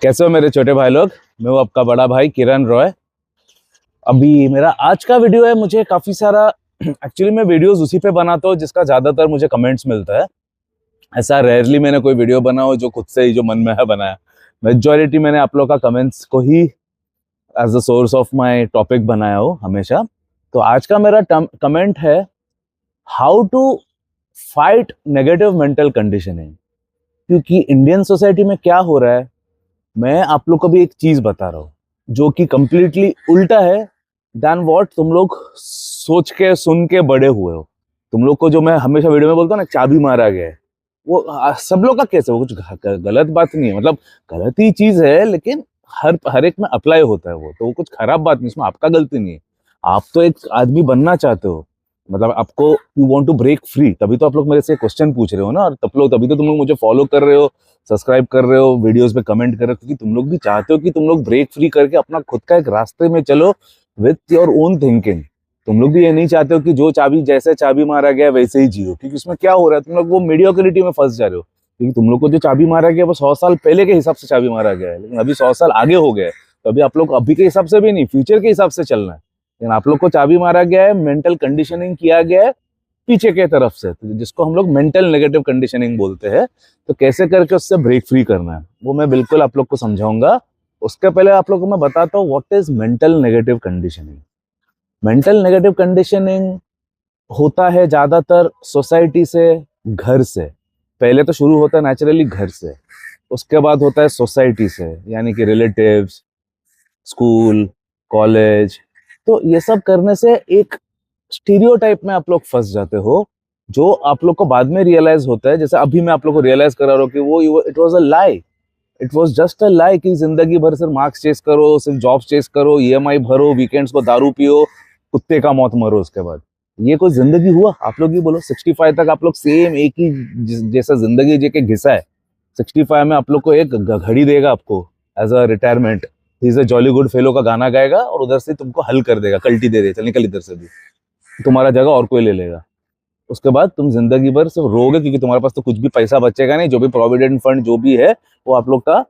कैसे हो मेरे छोटे भाई लोग। मैं हूँ आपका बड़ा भाई किरण रॉय। अभी मेरा आज का वीडियो है, मुझे काफी सारा एक्चुअली मैं वीडियोस उसी पे बनाता हूँ जिसका ज्यादातर मुझे कमेंट्स मिलता है। ऐसा रेयरली मैंने कोई वीडियो बना हो जो खुद से ही जो मन में है बनाया। मेजॉरिटी मैंने आप लोग का कमेंट्स को ही as a source of my topic बनाया हो हमेशा। तो आज का मेरा कमेंट है, how to fight negative mental conditioning. क्योंकि इंडियन सोसाइटी में क्या हो रहा है, मैं आप लोग को भी एक चीज बता रहा हूँ जो कि कंप्लीटली उल्टा है देन व्हाट तुम लोग सोच के सुन के बड़े हुए हो। तुम लोग को जो मैं हमेशा वीडियो में बोलता हूँ ना, चाबी मारा गया है, वो सब लोग का कैसे, वो कुछ गलत बात नहीं है, मतलब गलत ही चीज है, लेकिन हर एक में अप्लाई होता है वो, तो वो कुछ खराब बात नहीं, इसमें आपका गलती नहीं है। आप तो एक आदमी बनना चाहते हो, मतलब आपको you want to break free, तभी तो आप लोग मेरे से क्वेश्चन पूछ रहे हो ना, और तभी तो तुम लोग मुझे फॉलो कर रहे हो, सब्सक्राइब कर रहे हो, वीडियोस पे कमेंट कर रहे हो, क्योंकि तुम लोग भी चाहते हो कि तुम लोग ब्रेक फ्री करके अपना खुद का एक रास्ते में चलो विथ योर ओन थिंकिंग। तुम लोग भी ये नहीं चाहते हो कि जो चाबी जैसे चाबी मारा गया वैसे ही जियो, क्योंकि उसमें क्या हो रहा है, तुम लोग वो मीडियोक्रिटी में फंस जा रहे हो। क्योंकि तुम लोग को जो चाबी मारा गया वो 100 साल पहले के हिसाब से चाबी मारा गया है, लेकिन अभी 100 साल आगे हो गए, तो अभी आप लोग अभी के हिसाब से भी नहीं, फ्यूचर के हिसाब से चलना है। लेकिन आप लोग को चाबी मारा गया है, मेंटल कंडीशनिंग किया गया है पीछे के तरफ से, तो जिसको हम लोग मेंटल नेगेटिव कंडीशनिंग बोलते हैं। तो कैसे करके उससे ब्रेक फ्री करना है वो मैं बिल्कुल आप लोग को समझाऊंगा। उसके पहले आप लोग को मैं बताता हूँ what is mental negative conditioning. Mental negative conditioning होता है ज्यादातर सोसाइटी से, घर से। पहले तो शुरू होता है नेचुरली घर से, उसके बाद होता है सोसाइटी से, यानी कि रिलेटिव्स, स्कूल, कॉलेज। तो ये सब करने से एक स्टीरियोटाइप में आप लोग फंस जाते हो, जो आप लोग को बाद में रियलाइज होता है। जैसे अभी मैं आप लोग को रियलाइज करा रहा हूँ कि वो it was a lie, it was just a lie, कि जिंदगी भर सिर्फ मार्क्स चेस करो, सिर्फ जॉब्स चेस करो, ईएमआई भरो, वीकेंड्स को दारू पियो, कुत्ते का मौत मरो उसके बाद। ये कोई जिंदगी हुआ? आप लोग ही बोलो। 65 तक आप लोग सेम एक ही जैसा जिंदगी जी के घिसा है। 65 में आप लोग को एक घड़ी देगा आपको as a retirement, he is a jolly good fellow का गाना गाएगा और उधर से तुमको हल कर देगा, कल्टी दे दे, चल निकल इधर से भी, तुम्हारा जगह और कोई ले लेगा। उसके बाद तुम जिंदगी भर सिर्फ रोगे, क्योंकि तुम्हारे पास तो कुछ भी पैसा बचेगा नहीं। जो भी प्रोविडेंट फंड जो भी है वो आप लोग का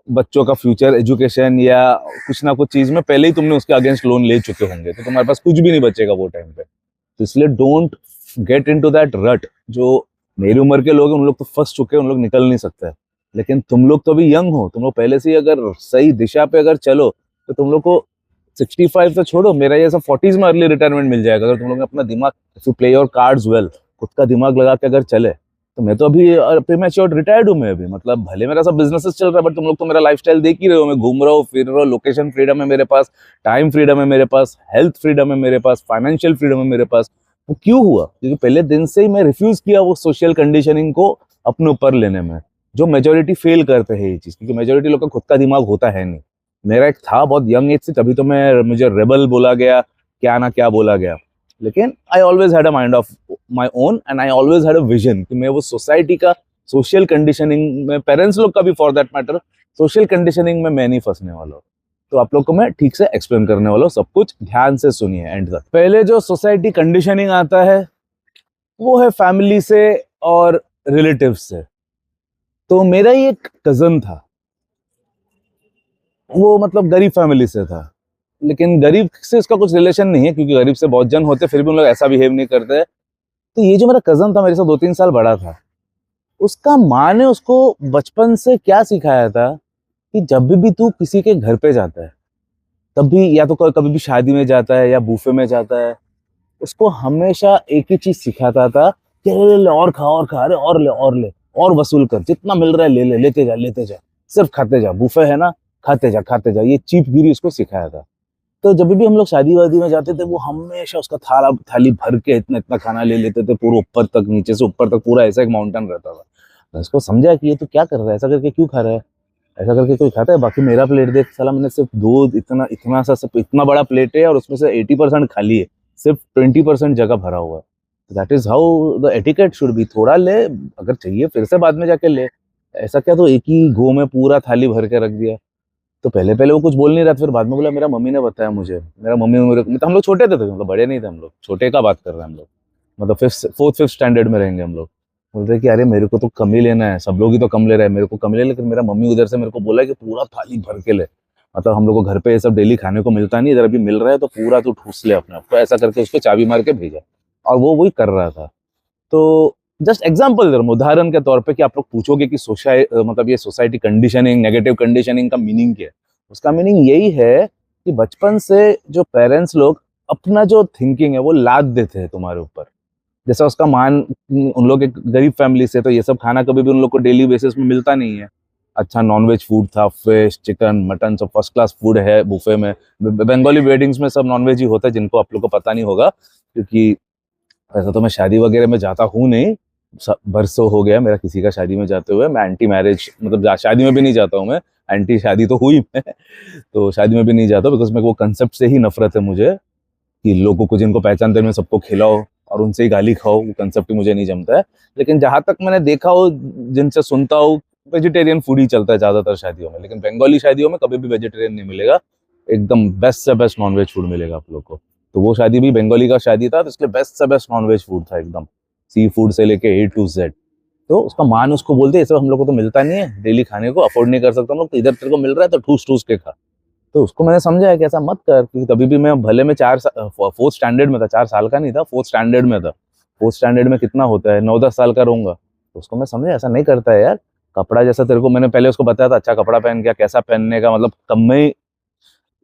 बच्चों का फ्यूचर एजुकेशन या कुछ ना कुछ चीज में पहले ही तुमने उसके अगेंस्ट लोन ले चुके होंगे, तो तुम्हारे पास कुछ भी नहीं बचेगा वो टाइम पे। तो इसलिए डोंट गेट इनटू दैट रट। जो मेरी उम्र के लोग हैं उन लोग तो फंस चुके हैं, उन लोग निकल नहीं सकते। लेकिन तुम लोग तो अभी यंग हो, तुम लोग पहले से ही अगर सही दिशा पे अगर चलो तो तुम लोग को 65 तो छोड़ो, मेरा ये सब 40s में अर्ली रिटायरमेंट मिल जाएगा, अगर तुम लोग ने अपना दिमाग, if you play your cards well, खुद का दिमाग लगा के अगर चले। तो मैं तो अभी प्रीमैच्योर रिटायर्ड हूँ मैं अभी, मतलब भले मेरा सब बिजनेसेस चल रहा है, बट तुम लोग तो मेरा लाइफस्टाइल देख ही रहे हो, मैं घूम रहा हूँ, फिर रहा हूँ, लोकेशन फ्रीडम है मेरे पास, टाइम फ्रीडम है मेरे पास, हेल्थ फ्रीडम है मेरे पास, फाइनेंशियल फ्रीडम है मेरे पास। वो क्यों हुआ? क्योंकि पहले दिन से ही मैं रिफ्यूज किया वो सोशल कंडीशनिंग को अपने ऊपर लेने में, जो मेजोरिटी फेल करते हैं ये चीज, क्योंकि मेजोरिटी लोग का खुद का दिमाग होता है नहीं। मेरा एक था बहुत यंग एज से, तभी तो मुझे रेबल बोला गया, क्या ना क्या बोला गया। लेकिन I always had a mind of my own and I always had a vision कि मैं वो सोसाइटी का सोशल कंडीशनिंग में, पेरेंट्स लोग का भी for that matter, social conditioning में मैं नहीं फंसने वाला हूँ। तो आप लोग को मैं ठीक से एक्सप्लेन करने वाला हूँ, सब कुछ ध्यान से सुनिए एंड तक। पहले जो सोसाइटी कंडीशनिंग आता है वो है फैमिली से और रिलेटिव से। तो मेरा ही एक कजन था, वो मतलब गरीब फैमिली से था, लेकिन गरीब से इसका कुछ रिलेशन नहीं है, क्योंकि गरीब से बहुत जन होते फिर भी उन लोग ऐसा बिहेव नहीं करते। तो ये जो मेरा कजन था, मेरे से 2-3 साल बड़ा था, उसका माँ ने उसको बचपन से क्या सिखाया था कि जब भी तू किसी के घर पे जाता है, तब भी या तो कभी भी शादी में जाता है या बूफे में जाता है, उसको हमेशा एक ही चीज सिखाता था कि ले ले ले, और खा और खा, अरे और ले और ले, और वसूल कर, जितना मिल रहा है ले ले, लेते जा, सिर्फ खाते जा, बूफे है ना, खाते जा, ये चीपगिरी उसको सिखाया था। तो जब भी हम लोग शादी वादी में जाते थे, वो हमेशा उसका थाली भर के इतना इतना खाना ले लेते थे, पूरा ऊपर तक, नीचे से ऊपर तक पूरा ऐसा एक माउंटेन रहता था। मैं उसको समझा कि ये तो क्या कर रहा है, ऐसा करके क्यों खा रहा है, ऐसा करके कोई खाता है? बाकी मेरा प्लेट देख साला, मैंने सिर्फ दो इतना इतना सा, सिर्फ इतना बड़ा प्लेट है और उसमें से 80% खाली है, सिर्फ 20% जगह भरा हुआ है। That is how the etiquette should be. थोड़ा ले, अगर चाहिए फिर से बाद में जाके ले, ऐसा क्या तो एक ही गो में पूरा थाली भर के रख दिया। तो पहले पहले वो कुछ बोल नहीं रहा था, फिर बाद में बोला, मेरा मम्मी ने बताया मुझे, मेरा मम्मी मेरे, तो हम लोग छोटे थे, मतलब बड़े नहीं थे हम लोग, छोटे का बात कर रहे हैं हम लोग, मतलब 4th 5th स्टैंडर्ड में रहेंगे हम लोग। बोलते हैं कि अरे मेरे को तो कम ही लेना है, सब लोग ही तो कम ले रहे हैं, मेरे को कम ले, लेकिन मेरा मम्मी उधर से मेरे को बोला है कि पूरा थाली भर के ले। मतलब हम लोग को घर पे ये सब डेली खाने को मिलता नहीं, इधर अभी मिल रहा है तो पूरा तू ठूस ले अपने आप को, ऐसा करके उसको चाबी मार के भेजा। और वो वही कर रहा था। तो जस्ट एग्जाम्पल दे रहा हूँ, उदाहरण के तौर पे, कि आप लोग पूछोगे कि मतलब ये सोसाइटी कंडीशनिंग, नेगेटिव कंडीशनिंग का मीनिंग क्या है। उसका मीनिंग यही है कि बचपन से जो पेरेंट्स लोग अपना जो थिंकिंग है वो लाद देते हैं तुम्हारे ऊपर। जैसा उसका मान, उन लोग एक गरीब फैमिली से, तो ये सब खाना कभी भी उन लोग को डेली बेसिस में मिलता नहीं है। अच्छा नॉनवेज फूड था, फिश, चिकन, मटन, सब फर्स्ट क्लास फूड है बुफे में। बंगाली वेडिंग्स में सब नॉनवेज ही होता है, जिनको आप लोग को पता नहीं होगा, क्योंकि ऐसा तो मैं शादी वगैरह में जाता हूँ नहीं। बरसों हो गया मेरा किसी का शादी में जाते हुए। मैं एंटी मैरिज, मतलब शादी में भी नहीं जाता हूँ मैं। एंटी शादी तो हुई मैं तो शादी में भी नहीं जाता, बिकॉज मेरे को कंसेप्ट से ही नफरत है मुझे, कि लोगों को जिनको पहचानते हैं सबको खिलाओ और उनसे ही गाली खाओ, वो कंसेप्ट ही मुझे नहीं जमता है। लेकिन जहां तक मैंने देखा हो, जिनसे सुनता हूँ, वेजिटेरियन फूड ही चलता है ज्यादातर शादियों में। लेकिन बंगाली शादियों में कभी भी वेजिटेरियन नहीं मिलेगा, एकदम बेस्ट से बेस्ट नॉनवेज फूड मिलेगा आप लोग को। तो वो शादी भी बंगाली का शादी था, तो इसलिए बेस्ट से बेस्ट नॉनवेज फूड था एकदम, सी फूड से लेके A to Z। तो उसका मान उसको बोलते हैं, ये सब हम लोग को तो मिलता नहीं है डेली खाने को, अफोर्ड नहीं कर सकता हम लोग, तो इधर तेरे को मिल रहा है तो ठूस ठूस के खा। तो उसको मैंने समझाया कि ऐसा मत कर, क्योंकि तभी भी मैं भले में 4 स्टैंडर्ड में था, 4 साल का नहीं था, 4th स्टैंडर्ड में था। 4th स्टैंडर्ड में कितना होता है, 9-10 साल का रहूंगा। तो उसको मैं समझा ऐसा नहीं करता है यार। कपड़ा जैसा तेरे को मैंने पहले उसको बताया था, अच्छा कपड़ा पहन के कैसा पहनने का, मतलब कम में ही,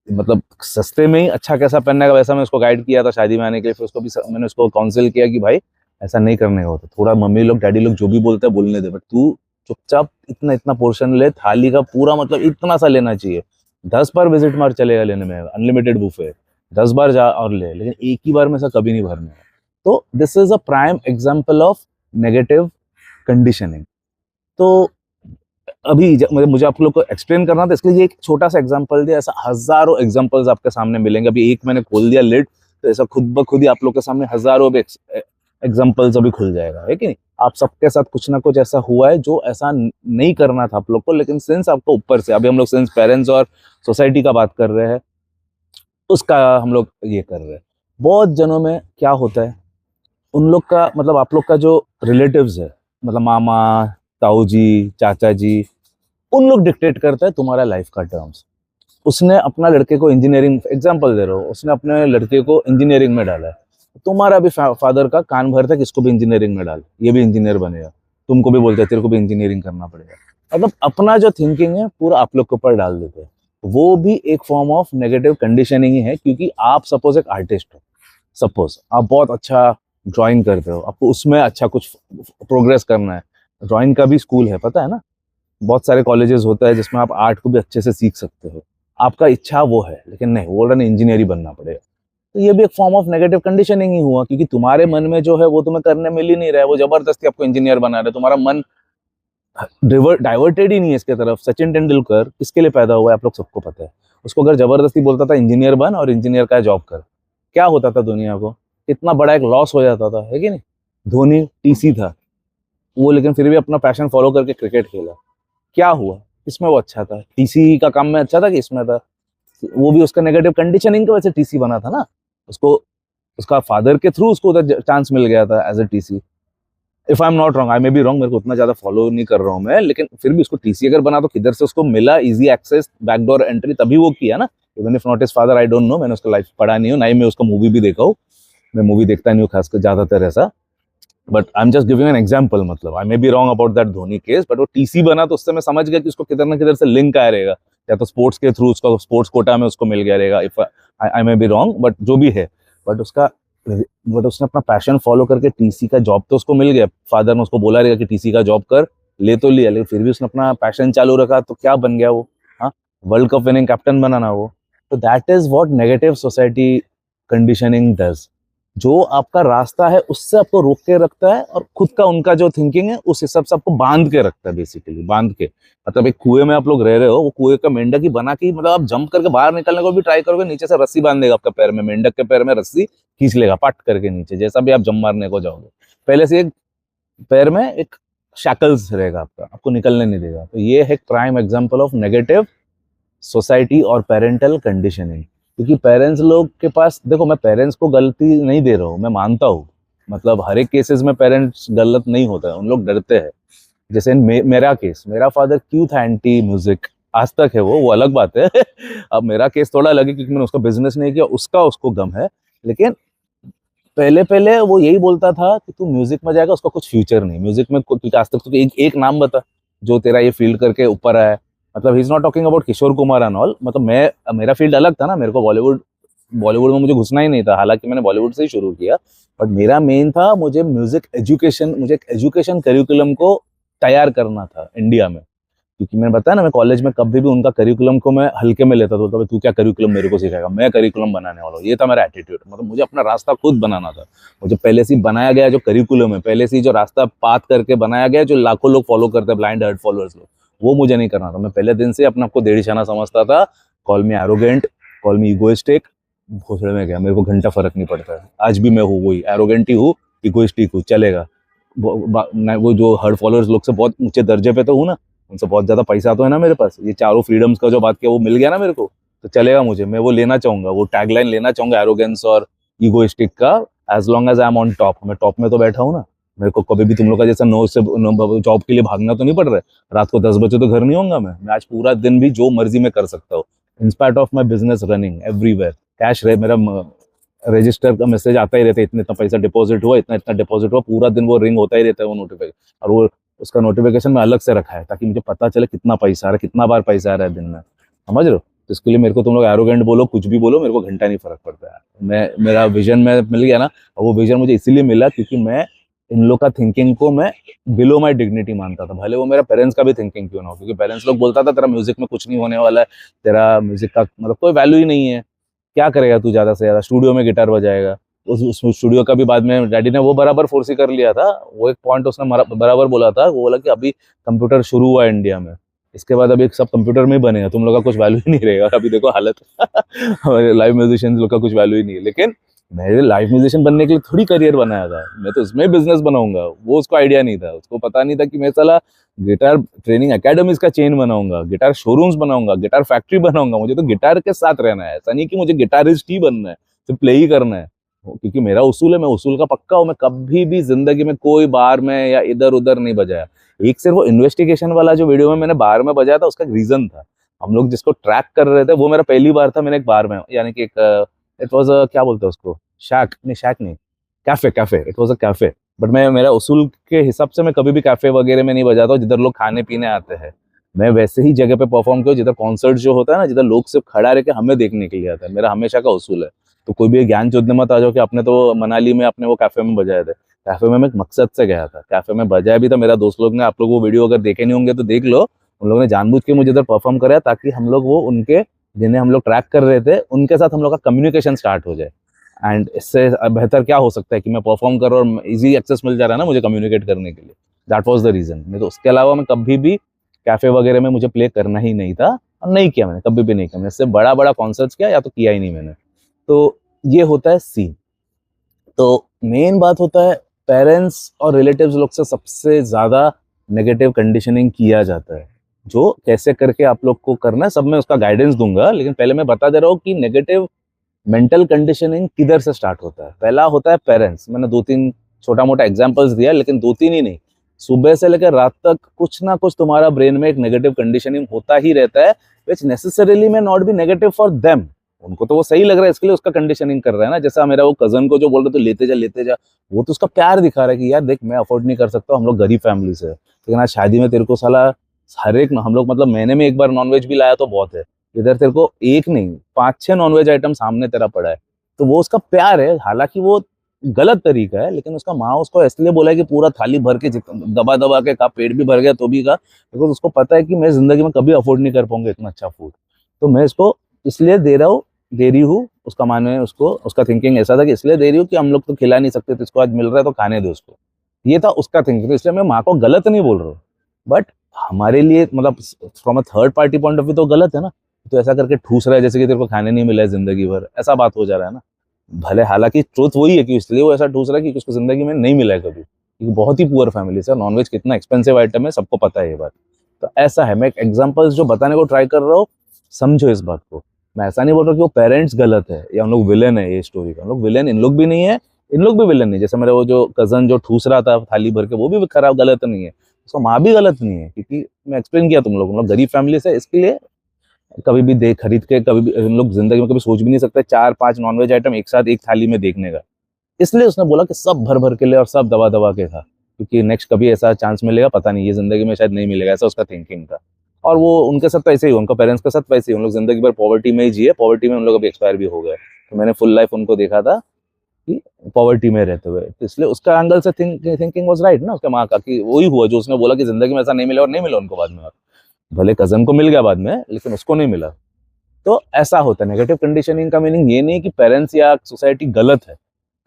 मतलब सस्ते में ही अच्छा कैसा पहनने का, वैसा मैं उसको गाइड किया था शादी में आने के लिए। फिर उसको भी मैंने उसको काउंसिल किया कि भाई ऐसा नहीं करने का होता, थोड़ा मम्मी लोग डैडी लोग जो भी बोलते हैं बोलने दे, बट तू चुपचाप इतना इतना पोर्शन ले, थाली का पूरा मतलब इतना सा लेना चाहिए। 10 बार विजिट मार चलेगा लेने में, अनलिमिटेड बुफे, 10 बार जा और ले, लेकिन एक ही बार में ऐसा कभी नहीं भरना है। तो this is a prime example of negative conditioning. तो अभी मुझे आप लोग को एक्सप्लेन करना था, इसलिए ये एक छोटा सा एग्जांपल दिया। ऐसा हजारों एग्जांपल्स आपके सामने मिलेंगे। अभी एक मैंने खोल दिया लिड, तो ऐसा खुद ब खुद ही आप लोग के सामने हजारों एग्जांपल्स अभी खुल जाएगा, है कि नहीं। आप सबके साथ कुछ ना कुछ ऐसा हुआ है जो ऐसा नहीं करना था आप लोग को, लेकिन सिंस आपको ऊपर से, अभी हम लोग सिंस पेरेंट्स और सोसाइटी का बात कर रहे हैं, उसका हम लोग ये कर रहे हैं। बहुत जनों में क्या होता है, उन लोग का मतलब आप लोग का जो रिलेटिव्स है, मतलब मामा, ताऊ जी, चाचा जी, उन लोग डिक्टेट करता है तुम्हारा लाइफ का टर्म्स। उसने अपना लड़के को इंजीनियरिंग, एग्जांपल दे रहा हूँ, उसने अपने लड़के को इंजीनियरिंग में डाला है। तुम्हारा भी फादर का कान भरता है कि इसको भी इंजीनियरिंग में डाल, ये भी इंजीनियर बनेगा। तुमको भी बोलते हैं तेरे को भी इंजीनियरिंग करना पड़ेगा। मतलब अपना जो थिंकिंग है पूरा आप लोग के ऊपर डाल देते हैं। वो भी एक फॉर्म ऑफ नेगेटिव कंडीशनिंग ही है, क्योंकि आप सपोज एक आर्टिस्ट हो, सपोज आप बहुत अच्छा ड्राइंग करते हो, आपको उसमें अच्छा कुछ प्रोग्रेस करना है। ड्राइंग का भी स्कूल है, पता है ना, बहुत सारे कॉलेजेस होता है जिसमें आप आर्ट को भी अच्छे से सीख सकते हो। आपका इच्छा वो है, लेकिन नहीं, वो रन इंजीनियर ही बनना पड़ेगा। तो ये भी एक फॉर्म ऑफ नेगेटिव कंडीशनिंग ही हुआ, क्योंकि तुम्हारे मन में जो है वो तुम्हें करने मिल ही नहीं रहा है, वो जबरदस्ती आपको इंजीनियर बना रहे, तुम्हारा मन डाइवर्टेड ही नहीं है इसके तरफ। सचिन तेंदुलकर किसके लिए पैदा हुआ है आप लोग सबको पता है। उसको अगर जबरदस्ती बोलता था इंजीनियर बन और इंजीनियर का जॉब कर, क्या होता था दुनिया को, इतना बड़ा एक लॉस हो जाता था, है कि नहीं। धोनी टीसी था वो, लेकिन फिर भी अपना पैशन फॉलो करके क्रिकेट खेला। क्या हुआ, इसमें वो अच्छा था, टीसी का काम में अच्छा था कि इसमें था। वो भी उसका नेगेटिव कंडीशनिंग की वजह से टीसी बना था ना। उसको उसका फादर के थ्रू उसको उधर चांस मिल गया था as a TC. If I am not wrong, I may be wrong, मेरे को उतना ज्यादा फॉलो नहीं कर रहा हूँ मैं, लेकिन फिर भी उसको टीसी अगर बना तो किधर से उसको मिला इजी एक्सेस, बैकडोर एंट्री, तभी वो किया ना। Even if not his father, I don't know, मैंने उसका लाइफ पढ़ा नहीं हूँ, ना ही मैं उसका मूवी भी देखा हूँ। मैं मूवी देखता नहीं हूँ खासकर ज्यादातर ऐसा, but I am just giving an example. मतलब I may be wrong about that Dhoni case, but वो टीसी बना तो उससे मैं समझ गया कि उसको किधर ना किधर से लिंक आया रहेगा, या तो स्पोर्ट्स के थ्रू उसका स्पोर्ट्स कोटा में उसको मिल गया रहेगा। If I may be wrong, but जो भी है, बट उसका बट उसने अपना पैशन फॉलो करके टीसी का जॉब तो उसको मिल गया। फादर ने उसको बोला रहेगा कि टीसी का जॉब कर, ले तो लिया, लेकिन फिर भी उसने अपना पैशन चालू रखा, तो क्या बन गया वो, हाँ, वर्ल्ड कप विनिंग कैप्टन बना ना वो। तो that is what negative society conditioning does. जो आपका रास्ता है उससे आपको रोक के रखता है, और खुद का उनका जो थिंकिंग है उस हिसाब से आपको बांध के रखता है, बेसिकली बांध के। मतलब एक कुएं में आप लोग रह रहे हो, वो कुएं का मेंढक ही बना के, मतलब आप जंप करके बाहर निकलने को भी ट्राई करोगे, नीचे से रस्सी बांध देगा आपका पैर में, मेंढक के पैर में रस्सी खींच लेगा पट करके नीचे, जैसा भी आप जंप मारने को जाओगे। पहले से एक पैर में एक शैकल्स रहेगा आपका, आपको निकलने नहीं देगा। तो ये है एक prime example of negative society और पेरेंटल कंडीशनिंग। क्योंकि पेरेंट्स लोग के पास, देखो मैं पेरेंट्स को गलती नहीं दे रहा हूँ, मैं मानता हूँ मतलब हर एक केसेस में पेरेंट्स गलत नहीं होता है, उन लोग डरते हैं। जैसे मेरा केस, मेरा फादर क्यों था एंटी म्यूजिक, आज तक है वो अलग बात है। अब मेरा केस थोड़ा अलग है क्योंकि मैंने उसका बिजनेस नहीं किया, उसका उसको गम है। लेकिन पहले पहले वो यही बोलता था कि तू म्यूजिक में जाएगा, उसका कुछ फ्यूचर नहीं म्यूजिक में। क्योंकि आज तक तो एक नाम बता जो तेरा ये फील्ड करके ऊपर आया है। मतलब he is not talking about Kishore Kumar and all. मतलब मेरा फील्ड अलग था ना, मेरे को बॉलीवुड बॉलीवुड में मुझे घुसना ही नहीं था, हालांकि मैंने बॉलीवुड से ही शुरू किया। बट मेरा मेन था, मुझे म्यूजिक एजुकेशन, मुझे एक एजुकेशन करिकुलम को तैयार करना था इंडिया में। क्योंकि मैंने बताया ना, मैं कॉलेज में कभी भी उनका करिकुलम को मैं हल्के में लेता था। तो तू क्या करिकुलम मेरे को सिखाएगा, मैं करिकुलम बनाने वाला हूँ, ये था मेरा एटीट्यूड। मतलब मुझे अपना रास्ता खुद बनाना था। मुझे पहले से ही बनाया गया जो करिकुलम है, पहले से ही जो रास्ता पाथ करके बनाया गया, जो लाखों लोग फॉलो करते हैं, ब्लाइंड हर्ट फॉलोअर्स लोग, वो मुझे नहीं करना था। मैं पहले दिन से अपने आपको डेढ़ समझता था। Call me arrogant, call me egoistic, भोसड़े में गया, मेरे को घंटा फर्क नहीं पड़ता है। आज भी मैं हूँ वही, एरोगेंट ही हूँ, इगोइस्टिक हूँ, चलेगा। वो जो हर्ट फॉलोअर्स लोग से बहुत ऊंचे दर्जे पे तो हूँ ना, उनसे बहुत ज्यादा पैसा तो है ना मेरे पास। ये चारों फ्रीडम्स का जो बात किया वो मिल गया ना मेरे को, तो चलेगा मुझे। मैं वो लेना चाहूंगा, वो टैगलाइन लेना चाहूंगा, एरोगेंस और ईगोइस्टिक का। As long as I am on top, मैं टॉप में तो बैठा हूँ ना। मेरे को कभी भी तुम लोग का जैसा नो से जॉब के लिए भागना तो नहीं पड़ रहा है। रात को 10 बजे तो घर नहीं होऊंगा मैं आज पूरा दिन भी जो मर्जी में कर सकता हूँ। In spite of my business running everywhere, cash रहे मेरा रजिस्टर का मैसेज आता ही रहता है, इतना इतना पैसा डिपॉजिट हुआ, इतना इतना डिपॉजिट हुआ, पूरा दिन वो रिंग होता ही रहता है वो नोटिफिकेशन। और वो उसका नोटिफिकेशन में अलग से रखा है ताकि मुझे पता चले कितना पैसा आ रहा है, कितना बार पैसा आ रहा है दिन में, समझ रहे हो। तो इसके लिए मेरे को तुम लोग एरोगेंट बोलो, कुछ भी बोलो, मेरे को घंटा नहीं फर्क पड़ता है। मेरा विजन में मिल गया ना, और वो विजन मुझे इसीलिए मिला क्योंकि मैं इन लोग का थिंकिंग को मैं बिलो माई डिग्निटी मानता था, भले वो मेरा पेरेंट्स का भी थिंकिंग क्यों ना हो। क्योंकि पेरेंट्स लोग बोलता था तेरा म्यूजिक में कुछ नहीं होने वाला है, तेरा म्यूजिक का मतलब कोई वैल्यू ही नहीं है, क्या करेगा तू ज्यादा से ज्यादा, स्टूडियो में गिटार बजाएगा। उस स्टूडियो का भी बाद में डैडी ने वो बराबर फोर्स ही कर लिया था। वो एक पॉइंट उसने बराबर बोला था, वो बोला कि अभी कंप्यूटर शुरू हुआ है इंडिया में, इसके बाद अभी सब कंप्यूटर में ही बनेगा, तुम लोग का कुछ वैल्यू ही नहीं रहेगा। अभी देखो हालत, हमारे लाइव म्यूजिशियन लोग का कुछ वैल्यू ही नहीं है। लेकिन मेरे लाइव म्यूजिशियन बनने के लिए थोड़ी करियर बनाया था, मैं तो उसमें बिजनेस बनाऊंगा। वो उसको आइडिया नहीं था, उसको पता नहीं था कि मैं साला गिटार ट्रेनिंग एकेडमीज का चेन बनाऊंगा, गिटार शोरूम्स बनाऊंगा, गिटार फैक्ट्री बनाऊंगा। मुझे तो गिटार के साथ रहना है, ऐसा नहीं कि मुझे गिटारिस्ट ही बनना है, सिर्फ प्ले ही करना है। क्योंकि मेरा उसूल है, मैं उसूल का पक्का हूँ। मैं कभी भी जिंदगी में कोई बार में या इधर उधर नहीं बजाया। एक सिर्फ वो इन्वेस्टिगेशन वाला जो वीडियो में मैंने बार में बजाया था, उसका रीजन था, हम लोग जिसको ट्रैक कर रहे थे, वो मेरा पहली बार था। मैंने एक बार में, यानी कि एक इट वाज क्या बोलते हैं उसको, शैक नहीं, cafe, it was a cafe. But मैं मेरा उसूल के हिसाब से मैं कभी भी कैफे वगैरह में नहीं बजाता हूँ जिधर लोग खाने पीने आते हैं। मैं वैसे ही जगह पे परफॉर्म किया जिधर कॉन्सर्ट जो होता है ना, जिधर लोग सिर्फ खड़ा रह के हमें देखने के लिए आता है, मेरा हमेशा का उसूल है। तो कोई भी ज्ञान चोदने मत आ जाओ कि आपने तो मनाली में अपने वो कैफे में बजाए थे। कैफे में मैं एक मकसद से गया था, कैफे में बजाया भी था। मेरा दोस्त लोग ने, आप लोग वो वीडियो अगर देखे नहीं होंगे तो देख लो, उन लोगों ने जानबूझ के मुझे इधर परफॉर्म कराया ताकि हम लोग वो उनके, जिन्हें हम लोग ट्रैक कर रहे थे, उनके साथ हम लोग का कम्युनिकेशन स्टार्ट हो जाए। एंड इससे बेहतर क्या हो सकता है कि मैं परफॉर्म कर रहा हूँ और इजी एक्सेस मिल जा रहा है ना मुझे कम्युनिकेट करने के लिए। That was the reason. नहीं तो उसके अलावा मैं कभी भी कैफे वगैरह में मुझे प्ले करना ही नहीं था, और नहीं किया मैंने, कभी भी नहीं किया मैंने। इससे बड़ा बड़ा कॉन्सर्ट्स किया या तो किया ही नहीं मैंने। तो ये होता है सीन। तो मेन बात होता है, पेरेंट्स और रिलेटिव्स लोग से सबसे ज्यादा नेगेटिव कंडीशनिंग किया जाता है। जो कैसे करके आप लोग को करना है सब मैं उसका गाइडेंस दूंगा, लेकिन पहले मैं बता दे रहा हूँ कि नेगेटिव मेंटल कंडीशनिंग किधर से स्टार्ट होता है। पहला होता है पेरेंट्स। मैंने 2-3 छोटा मोटा एग्जांपल्स दिया, लेकिन 2-3 ही नहीं, सुबह से लेकर रात तक कुछ ना कुछ तुम्हारा ब्रेन में एक नेगेटिव कंडीशनिंग होता ही रहता है, विच नेसेसरीली में not be negative for them. उनको तो वो सही लग रहा है, इसके लिए उसका कंडीशनिंग कर रहा है ना। जैसा मेरा वो कजन को जो बोल रहे तो लेते जा, वो तो उसका प्यार दिखा रहा है कि यार देख मैं अफोर्ड नहीं कर सकता, हम लोग गरीब फैमिली से, लेकिन आज शादी में तेरे को साला हर एक, हम लोग मतलब महीने में एक बार नॉनवेज भी लाया तो बहुत है, इधर तेरे को एक नहीं 5-6 नॉनवेज आइटम सामने तेरा पड़ा है। तो वो उसका प्यार है, हालांकि वो गलत तरीका है, लेकिन उसका माँ उसको इसलिए बोला है कि पूरा थाली भर के दबा दबा के खा, पेट भी भर गया तो भी खा, बिकॉज उसको पता है कि मैं जिंदगी में कभी अफोर्ड नहीं कर पाऊंगा इतना अच्छा फूड। तो मैं इसको इसलिए दे रही हूँ। उसका मानना है, उसको उसका थिंकिंग ऐसा था कि इसलिए दे रही हूँ कि हम लोग तो खिला नहीं सकते, तो इसको आज मिल रहा है तो खाने दो उसको। ये था उसका थिंकिंग। तो इसलिए मैं माँ को गलत नहीं बोल रहा हूँ, बट हमारे लिए मतलब from a third party point of view तो गलत है ना। तो ऐसा करके ठूस रहा है जैसे कि तेरे को खाने नहीं मिला है जिंदगी भर, ऐसा बात हो जा रहा है ना। भले हालांकि ट्रूथ वही है कि इसलिए वो ऐसा ठूस रहा है कि उसको जिंदगी में नहीं मिला है कभी, क्योंकि बहुत ही पुअर फैमिली से। नॉनवेज कितना एक्सपेंसिव आइटम है सबको पता है ये बात। तो ऐसा है, मैं एक एग्जांपल्स जो बताने को ट्राई कर रहा हूँ, समझो इस बात को। मैं ऐसा नहीं बोल रहा कि वो पेरेंट्स गलत है या उन लोग विलेन है ये स्टोरी का, उन लोग विलेन इन लोग भी नहीं है, इन लोग भी विलन नहीं, जैसे मेरे वो जो कजन जो ठूस रहा था थाली भर के, वो भी खराब गलत नहीं है, उसका माँ भी गलत नहीं है, क्योंकि मैं एक्सप्लेन किया तुम लोग गरीब फैमिली से, इसके लिए कभी भी देख खरीद के कभी भी हम लोग जिंदगी में कभी सोच भी नहीं सकते 4-5 नॉनवेज आइटम एक साथ एक थाली में देखने का। इसलिए उसने बोला कि सब भर भर के ले और सब दबा दबा के खा, क्योंकि नेक्स्ट कभी ऐसा चांस मिलेगा पता नहीं, ये जिंदगी में शायद नहीं मिलेगा, ऐसा उसका थिंकिंग था। और वो उनके साथ तो ऐसे ही, उनका पेरेंट्स के साथ वैसे ही, उन लोग जिंदगी भर पॉवर्टी में ही जिए, पॉवर्टी में उन लोग अभी एक्सपायर भी हो गए। तो मैंने फुल लाइफ उनको देखा था कि पॉवर्टी में रहते हुए, तो इसलिए उसका एंगल से थिंकिंग वाज राइट ना उसके माँ का, कि वही हुआ जो उसने बोला कि जिंदगी में ऐसा नहीं मिला, और नहीं मिला उनको बाद में। और भले कजन को मिल गया बाद में, लेकिन उसको नहीं मिला। तो ऐसा होता है। नेगेटिव कंडीशनिंग का मीनिंग ये नहीं कि पेरेंट्स या सोसाइटी गलत है,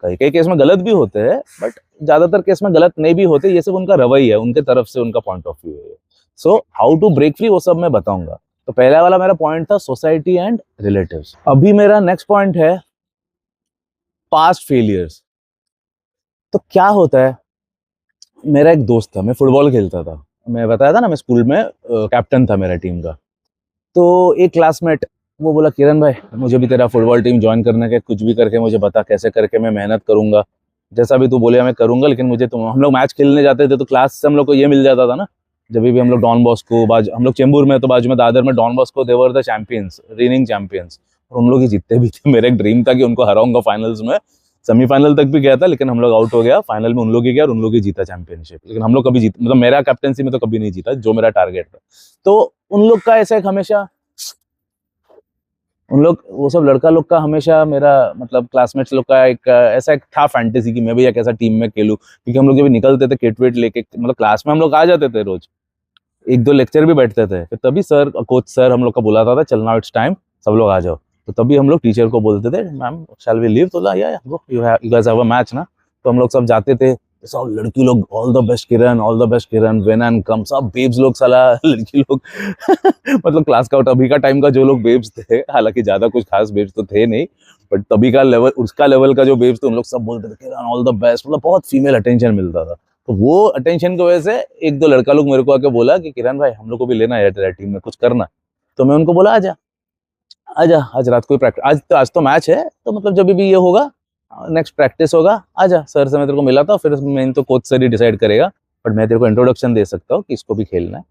कई कई केस में गलत भी होते हैं, बट ज्यादातर केस में गलत नहीं भी होते, ये सब उनका रवैया है, उनके तरफ से उनका पॉइंट ऑफ व्यू है। So how to break free वो सब मैं बताऊंगा। तो पहला वाला मेरा पॉइंट था सोसाइटी एंड रिलेटिव्स। अभी मेरा नेक्स्ट पॉइंट है पास्ट फेलियर्स। तो क्या होता है, मेरा एक दोस्त था, मैं फुटबॉल खेलता था, मैं बताया था ना मैं स्कूल में कैप्टन था मेरा टीम का। तो एक क्लासमेट वो बोला किरण भाई मुझे भी तेरा फुटबॉल टीम ज्वाइन करने के, कुछ भी करके मुझे बता कैसे करके मैं मेहनत करूंगा, जैसा भी तू बोले मैं करूंगा, लेकिन मुझे तुम, हम लोग मैच खेलने जाते थे तो क्लास से हम लोग को ये मिल जाता था ना, जब भी हम लोग डॉन बॉस्को हम लोग चेंबूर में, तो बाजू में दादर में Don Bosco they were the champions, reigning champions, और हम लोग ही जीतते भी थे। मेरा एक ड्रीम था कि उनको हराऊंगा फाइनल्स में, सेमीफाइनल तक भी गया था, लेकिन हम लोग आउट हो गया, फाइनल में उन लोग ही गया और उन लोग ही जीता चैंपियनशिप, लेकिन हम लोग कभी जीत, मतलब मेरा कैप्टनसी में तो कभी नहीं जीता जो मेरा टारगेट था। तो उन लोग का ऐसा एक हमेशा, उन लोग वो सब लड़का लोग का हमेशा मेरा मतलब क्लासमेट्स लोग का एक ऐसा एक था फैंटेसी कि मैं भी एक ऐसा टीम में खेलूं, क्योंकि हम लोग जब निकलते थे किट विट लेके, मतलब क्लास में हम लोग आ जाते थे रोज, एक दो लेक्चर भी बैठते थे, फिर तभी सर कोच सर हम लोग का बुलाता था, चलना इट्स टाइम सब लोग आ जाओ। तो तभी हम लोग टीचर को बोलते थे मैम शैल वी लीव, तो या you guys have a match ना, तो हम लोग सब जाते थे, सब लड़की लोग all the best Kiran, all the best Kiran, win and come, सब बेब्स लोग साला लड़की लोग मतलब क्लास का अभी का टाइम का जो लोग बेब्स थे, हालांकि ज्यादा कुछ खास बेब्स तो थे नहीं, बट तभी का लेवल, उसका लेवल का जो बेब्स थे उन लोग सब बोलते थे किरण ऑल द बेस्ट, मतलब बहुत फीमेल अटेंशन मिलता था। तो वो अटेंशन की वजह से एक दो लड़का लोग मेरे को आके बोला कि किरण भाई हम लोग को भी लेना है तेरा टीम में, कुछ करना। तो मैं उनको बोला आजा आजा, आज रात को प्रैक्टिस, आज तो मैच है, तो मतलब जब भी ये होगा नेक्स्ट प्रैक्टिस होगा आजा, सर से मैं तेरे को मिला था, फिर मेन तो कोच सर ही डिसाइड करेगा, बट मैं तेरे को इंट्रोडक्शन दे सकता हूँ कि इसको भी खेलना है।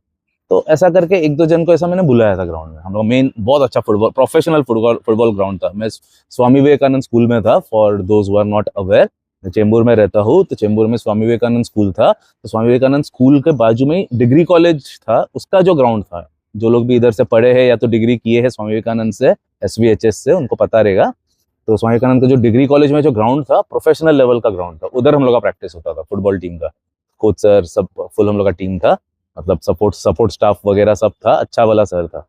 तो ऐसा करके एक दो जन को ऐसा मैंने बुलाया था ग्राउंड में, हम लोग मेन बहुत अच्छा फुटबॉल, प्रोफेशनल फुटबॉल ग्राउंड था। मैं स्वामी विवेकानंद स्कूल में था, for those who are not aware, मैं चेंबूर में रहता हूँ, तो चेंबूर में स्वामी विवेकानंद स्कूल था, तो स्वामी विवेकानंद स्कूल के बाजू में डिग्री कॉलेज था, उसका जो ग्राउंड था, जो लोग भी इधर से पढ़े हैं या तो डिग्री किए हैं स्वामी विवेकानंद से, SVHS से, उनको पता रहेगा। तो स्वामी विवेकानंद का जो डिग्री कॉलेज में जो ग्राउंड था, प्रोफेशनल लेवल का ग्राउंड था, उधर हम लोग का प्रैक्टिस होता था फुटबॉल टीम का, कोच सर सब फुल हम लोग का टीम था, मतलब सपोर्ट स्टाफ वगैरह सब था, अच्छा वाला सर था।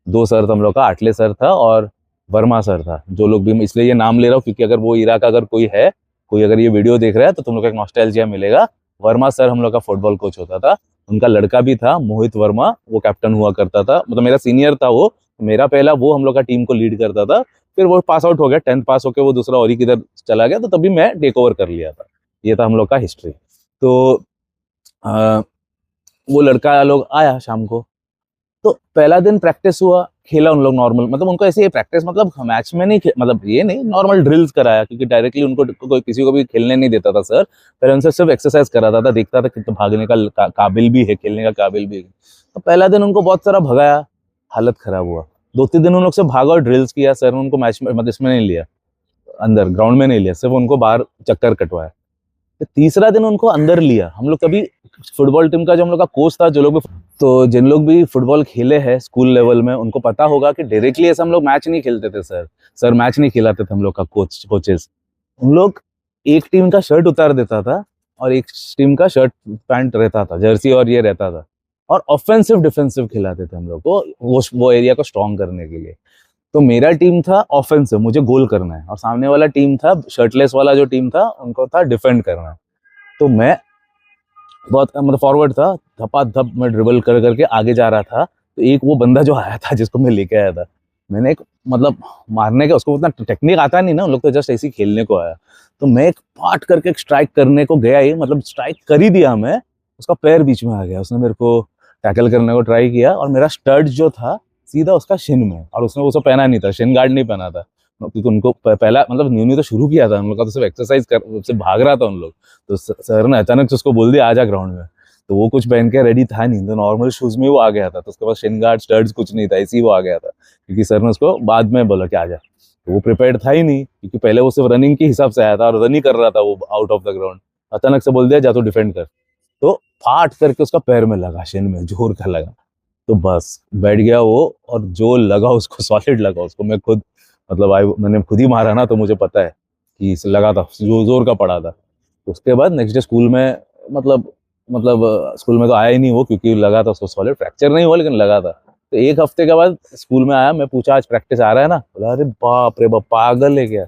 दो सर था हम लोग का, आटले सर था और वर्मा सर था, जो लोग भी, इसलिए ये नाम ले रहा हूँ क्योंकि अगर वो इरा का अगर कोई है, कोई अगर ये वीडियो देख रहा है तो तुम लोग को एक नॉस्टैल्जिया मिलेगा। वर्मा सर हम लोग का फुटबॉल कोच होता था, उनका लड़का भी था मोहित वर्मा, वो कैप्टन हुआ करता था, मतलब मेरा सीनियर था वो, मेरा पहला वो हम लोग का टीम को लीड करता था, फिर वो पास आउट हो गया, 10th पास होकर वो दूसरा और ही किधर चला गया, तो तभी मैं टेक ओवर कर लिया था। ये था हम लोग का हिस्ट्री। तो वो लड़का लोग आया शाम को, तो पहला दिन प्रैक्टिस हुआ, खेला उन लोग नॉर्मल, मतलब उनको ऐसे प्रैक्टिस, मतलब मैच में नहीं, मतलब ये नहीं, नॉर्मल ड्रिल्स कराया, क्योंकि डायरेक्टली उनको कोई किसी को भी खेलने नहीं देता था सर, पहले उनसे सिर्फ एक्सरसाइज कराता था, देखता था कितना भागने का काबिल भी है, खेलने का काबिल भी है। तो पहला दिन उनको बहुत सारा भगाया, हालत खराब हुआ। 2-3 दिन उन लोग से भागा और ड्रिल्स किया, सर ने उनको मैच में, मतलब इसमें नहीं लिया, अंदर ग्राउंड में नहीं लिया, सिर्फ उनको बाहर चक्कर कटवाया। तो तीसरा दिन उनको अंदर लिया, हम लोग कभी फुटबॉल टीम का जो हम लोग का कोच था, जो लोग भी, तो जिन लोग भी फुटबॉल खेले हैं स्कूल लेवल में, उनको पता होगा कि डायरेक्टली ऐसा हम लोग मैच नहीं खेलते थे, सर मैच नहीं खिलाते थे हम लोग का कोचेस। उन लोग एक टीम का शर्ट उतार देता था और एक टीम का शर्ट पैंट रहता था, जर्सी और ये रहता था, और ऑफेंसिव डिफेंसिव खिलाते थे हम लोग को, वो एरिया को स्ट्रॉन्ग करने के लिए। तो मेरा टीम था ऑफेंसिव, मुझे गोल करना है, और सामने वाला टीम था शर्टलेस वाला जो टीम था, उनको था डिफेंड करना है। तो मैं बहुत मतलब फॉरवर्ड था, धपा धप मैं ड्रिबल कर करके आगे जा रहा था। तो एक वो बंदा जो आया था, जिसको मैं लेके आया था, मैंने एक मतलब मारने का, उसको उतना टेक्निक आता नहीं ना, उन लोग तो जस्ट ऐसे ही खेलने को आया, तो मैं एक पाट करके एक स्ट्राइक करने को गया ही, मतलब स्ट्राइक कर ही दिया मैं, उसका पैर बीच में आ गया, उसने मेरे को टैकल करने को ट्राई किया, और मेरा स्टड जो था सीधा उसका शिन में, और उसने वो सब पहना नहीं था, शिन गार्ड नहीं पहना था, क्योंकि उनको पहला मतलब न्यू न्यू तो शुरू किया था उन लोग का, तो सिर्फ एक्सरसाइज कर से भाग रहा था उन लोग। तो सर ने अचानक से उसको बोल दिया आ जा ग्राउंड में। तो वो कुछ पहन के रेडी था नहीं, तो नॉर्मल शूज में वो आ गया था। तो उसके पास शिन गार्ड स्टड्स कुछ नहीं था, ऐसे ही वो आ गया था, क्योंकि सर ने उसको बाद में बोला कि आ जा। तो वो प्रिपेयर्ड था ही नहीं, क्योंकि पहले वो सिर्फ रनिंग के हिसाब से आया था और रन ही कर रहा था वो आउट ऑफ द ग्राउंड। अचानक से बोल दिया जा तो डिफेंड कर। तो फाट करके उसका पैर में लगा, शिन में जोर का लगा। तो बस बैठ गया वो, और जो लगा उसको सॉलिड लगा उसको। मैं खुद मतलब मैंने खुद ही मारा ना, तो मुझे पता है कि लगा था, जो जोर का पड़ा था। उसके बाद नेक्स्ट डे स्कूल में मतलब स्कूल में तो आया ही नहीं वो, क्योंकि लगा था उसको सॉलिड। फ्रैक्चर नहीं हुआ लेकिन लगा था। तो एक हफ्ते के बाद स्कूल में आया, मैं पूछा आज प्रैक्टिस आ रहा है ना? बोला अरे बाप रे बाप, पागल है क्या?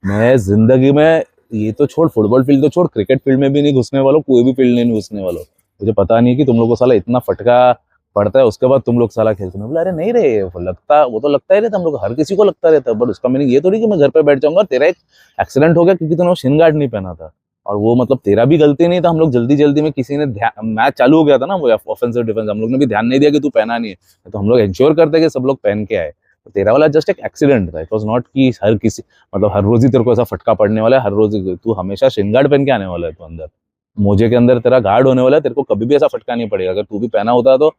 मैं जिंदगी में ये तो छोड़, फुटबॉल फील्ड तो छोड़, क्रिकेट फील्ड में भी नहीं घुसने वाला, कोई भी फील्ड नहीं घुसने वाला। मुझे पता नहीं कि तुम लोग को साला इतना फटका पड़ता है, उसके बाद तुम लोग साला खेलते हो। बोला अरे नहीं रे, वो तो लगता ही रहता हम लोग, हर किसी को लगता रहता है। बट उसका मीनिंग ये थोड़ी कि मैं घर पे बैठ जाऊंगा। तेरा एक एक्सीडेंट हो गया क्योंकि तूने शिन गार्ड नहीं पहना था, और वो मतलब तेरा भी गलती नहीं था। हम लोग जल्दी जल्दी में, किसी ने मैच चालू हो गया था ना, वो ऑफेंसिव डिफेंस, हम लोग ने भी ध्यान नहीं दिया कि तू पहना नहीं है। तो हम लोग इंश्योर करते कि सब लोग पहन के आए। तो तेरा वाला जस्ट एक एक्सीडेंट था, इट वाज नॉट कि हर किसी मतलब हर रोज ही तेरे को ऐसा फटका पड़ने वाला है। हर रोज तू हमेशा शिन गार्ड पहन के आने वाला है, तू अंदर मोजे के अंदर तेरा गार्ड होने वाला है, तेरे को कभी भी ऐसा फटका नहीं पड़ेगा। अगर तू भी पहना होता तो,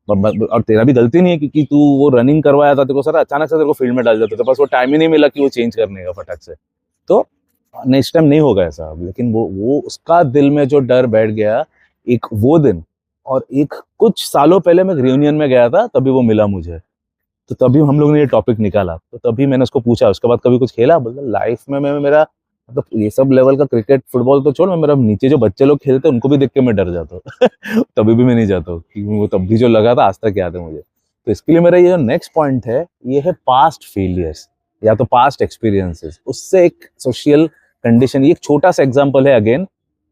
और तेरा भी गलती नहीं है, क्योंकि तू वो रनिंग करवाया था, तेरे को सर अचानक से तेरे को फील्ड में डाल दिया, तेरे पास वो टाइम ही नहीं मिला कि वो चेंज करने का फटाक से। तो नेक्स्ट टाइम नहीं होगा ऐसा अब। लेकिन वो उसका दिल में जो डर बैठ गया एक वो दिन, और एक कुछ सालों पहले मैं रियूनियन में गया था, तभी वो मिला मुझे। तो तभी हम लोग ने ये टॉपिक निकाला। तो तभी मैंने उसको पूछा, उसके बाद कभी कुछ खेला? बोला लाइफ में मैं मेरा मतलब ये सब लेवल का क्रिकेट फुटबॉल तो छोड़, मैं मेरा नीचे जो बच्चे लोग खेलते हैं उनको भी देख के मैं डर जाता हूँ। तभी भी मैं नहीं जाता हूँ, क्योंकि वो तब भी जो लगा था आज तक याद है मुझे। तो इसके लिए मेरा ये जो नेक्स्ट पॉइंट है, ये है पास्ट फेलियर्स या तो पास्ट एक्सपीरियंसेस, उससे एक सोशल कंडीशन। ये एक छोटा सा एग्जाम्पल है, अगेन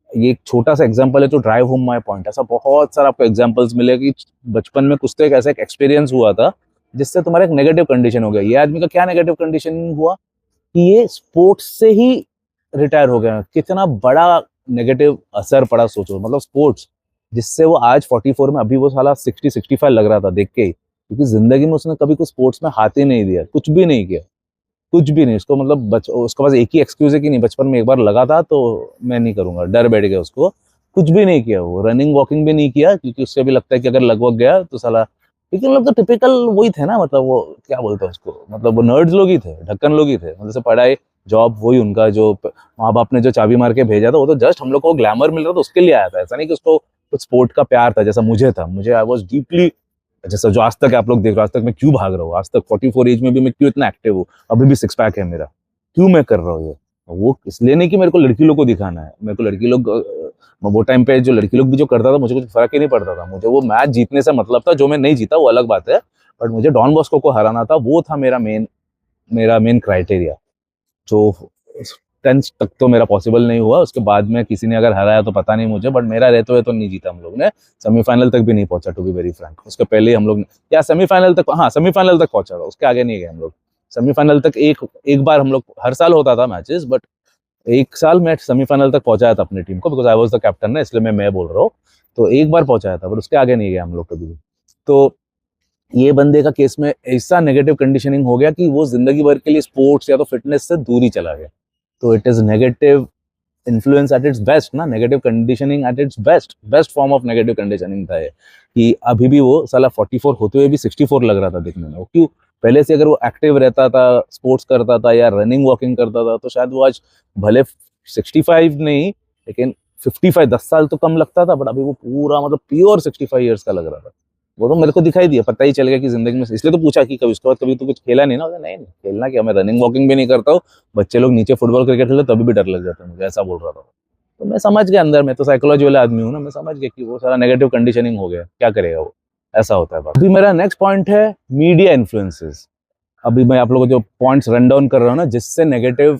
ये एक छोटा सा एग्जाम्पल है तो ड्राइव होम माई पॉइंट। ऐसा बहुत सारा आपको एग्जाम्पल्स मिलेगा कि बचपन में कुछ तो एक ऐसा एक्सपीरियंस हुआ था जिससे तुम्हारा एक नेगेटिव कंडीशन हो गया। ये आदमी का क्या नेगेटिव कंडीशन हुआ कि ये स्पोर्ट्स से ही रिटायर हो गया। कितना बड़ा नेगेटिव असर पड़ा सोचो, मतलब स्पोर्ट्स जिससे वो आज 44 में, अभी वो साला 60-65 लग रहा था देख के ही, क्योंकि जिंदगी में उसने कभी कुछ स्पोर्ट्स में हाथ ही नहीं दिया, कुछ भी नहीं किया, कुछ भी नहीं। उसको मतलब उसके पास एक ही एक्सक्यूज है कि नहीं, बचपन में एक बार लगा था तो मैं नहीं करूंगा, डर बैठ गया उसको। कुछ भी नहीं किया वो, रनिंग वॉकिंग भी नहीं किया, क्योंकि उससे भी लगता है कि अगर लगभग गया तो साला। लेकिन लोग तो टिपिकल वही थे ना, मतलब वो क्या बोलते हैं उसको, मतलब वो नर्ड्स लोग ही थे, ढक्कन लोग ही थे। मतलब से पढ़ाई जॉब वही उनका, जो माँ बाप ने जो चाबी मार के भेजा था, वो तो जस्ट हम लोग को ग्लैमर मिल रहा था उसके लिए आया था। ऐसा नहीं कि उसको कुछ स्पोर्ट का प्यार था जैसा मुझे था। मुझे आई वॉज डीपली, जैसा जो आज तक आप लोग देख रहे हो, आज तक मैं क्यों भाग रहा हूँ, आज तक 44 एज में भी मैं क्यों इतना एक्टिव हूँ, अभी भी 6 पैक है मेरा, क्यों मैं कर रहा हूँ ये? वो इसलिए नहीं कि मेरे को लड़की लोग को दिखाना है। मेरे को लड़की लोग वो टाइम पे जो लड़की लोग भी जो करता था, मुझे कुछ फर्क ही नहीं पड़ता था। मुझे वो मैच जीतने से मतलब था, जो मैं नहीं जीता वो अलग बात है, बट मुझे डॉन बॉस्को को हराना था, वो था मेरा मेन क्राइटेरिया। जो 10th तक तो मेरा पॉसिबल नहीं हुआ, उसके बाद में किसी ने अगर हराया तो पता नहीं मुझे, बट मेरा रहते हुए तो नहीं जीता हम लोग ने। सेमीफाइनल तक भी नहीं पहुंचा, टू बी वेरी फ्रैंक। उसके पहले ही हम लोग या सेमीफाइनल तक, हाँ सेमीफाइनल तक पहुंचा था, उसके आगे नहीं गए हम लोग। सेमीफाइनल तक एक एक बार हम लोग, हर साल होता था मैचेस, बट एक साल मैं सेमीफाइनल तक पहुंचाया था अपनी टीम को, because I was the captain ना, इसलिए मैं बोल रहा हूँ। तो एक बार पहुंचाया था, बट उसके आगे नहीं गए हम लोग कभी भी। तो ये बंदे का केस में ऐसा नेगेटिव कंडीशनिंग हो गया कि वो जिंदगी भर के लिए स्पोर्ट्स या तो फिटनेस से दूर ही चला गया। तो it is negative influence at its best ना, negative conditioning at its best form of negative conditioning था ये। कि अभी भी वो साला 44 होते हुए भी 64 लग रहा था दिखने में। वो क्यों? पहले से अगर वो एक्टिव रहता था, स्पोर्ट्स करता था या रनिंग वॉकिंग करता था, तो शायद वो आज भले 65 नहीं, लेकिन 55, 10 साल तो कम लगता था, बट अभी वो पूरा मतलब प्योर 65 ईयर्स का लग रहा था। वो तो मेरे को दिखाई दिया, पता ही चल गया कि जिंदगी में, इसलिए तो पूछा कि कभी उसके बाद कभी तो कुछ खेला नहीं ना? नहीं नहीं खेलना क्या, मैं रनिंग वॉकिंग भी नहीं करता हूँ। बच्चे लोग नीचे फुटबॉल क्रिकेट खेलते तभी भी डर लग जाता है मुझे, ऐसा बोल रहा था। तो मैं समझ गया अंदर में, तो साइकोलॉजी वाला आदमी हूँ ना, मैं समझ गया कि वो सारा नेगेटिव कंडीशनिंग हो गया, क्या करेगा वो, ऐसा होता है। अभी मेरा नेक्स्ट पॉइंट है मीडिया इन्फ्लुएंसेस। अभी मैं आप लोगों को जो पॉइंट्स रन डाउन कर रहा हूँ ना, जिससे नेगेटिव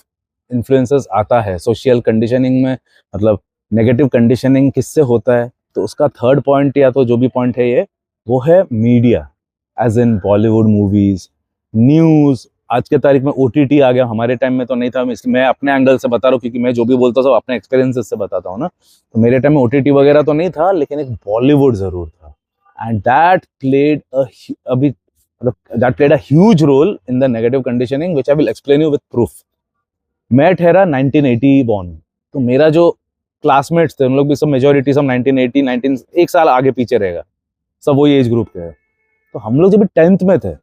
इन्फ्लुएंसेस आता है सोशल कंडीशनिंग में, मतलब नेगेटिव कंडीशनिंग किससे होता है, तो उसका थर्ड पॉइंट या तो जो भी पॉइंट है ये, वो है media, as in Bollywood movies, news. आज के तारीख में ओटीटी आ गया, हमारे टाइम में तो नहीं था। मैं अपने एंगल से बता रहा हूँ, क्योंकि मैं जो भी बोलता हूँ अपने एक्सपीरियंसेस से बताता हूँ ना। तो मेरे टाइम में ओटीटी वगैरह तो नहीं था, लेकिन एक बॉलीवुड जरूर था, एंड दैट प्लेड अभी मतलब that played a huge role in the negative conditioning which I will explain you with proof. मैं ठहरा 1980 बॉर्न, तो मेरा जो क्लासमेट्स थे उन लोग भी सब मेजोरिटी सब 1980 19 एक साल आगे पीछे रहेगा, सब वही एज ग्रुप के हैं। तो हम लोग जब 10th में थे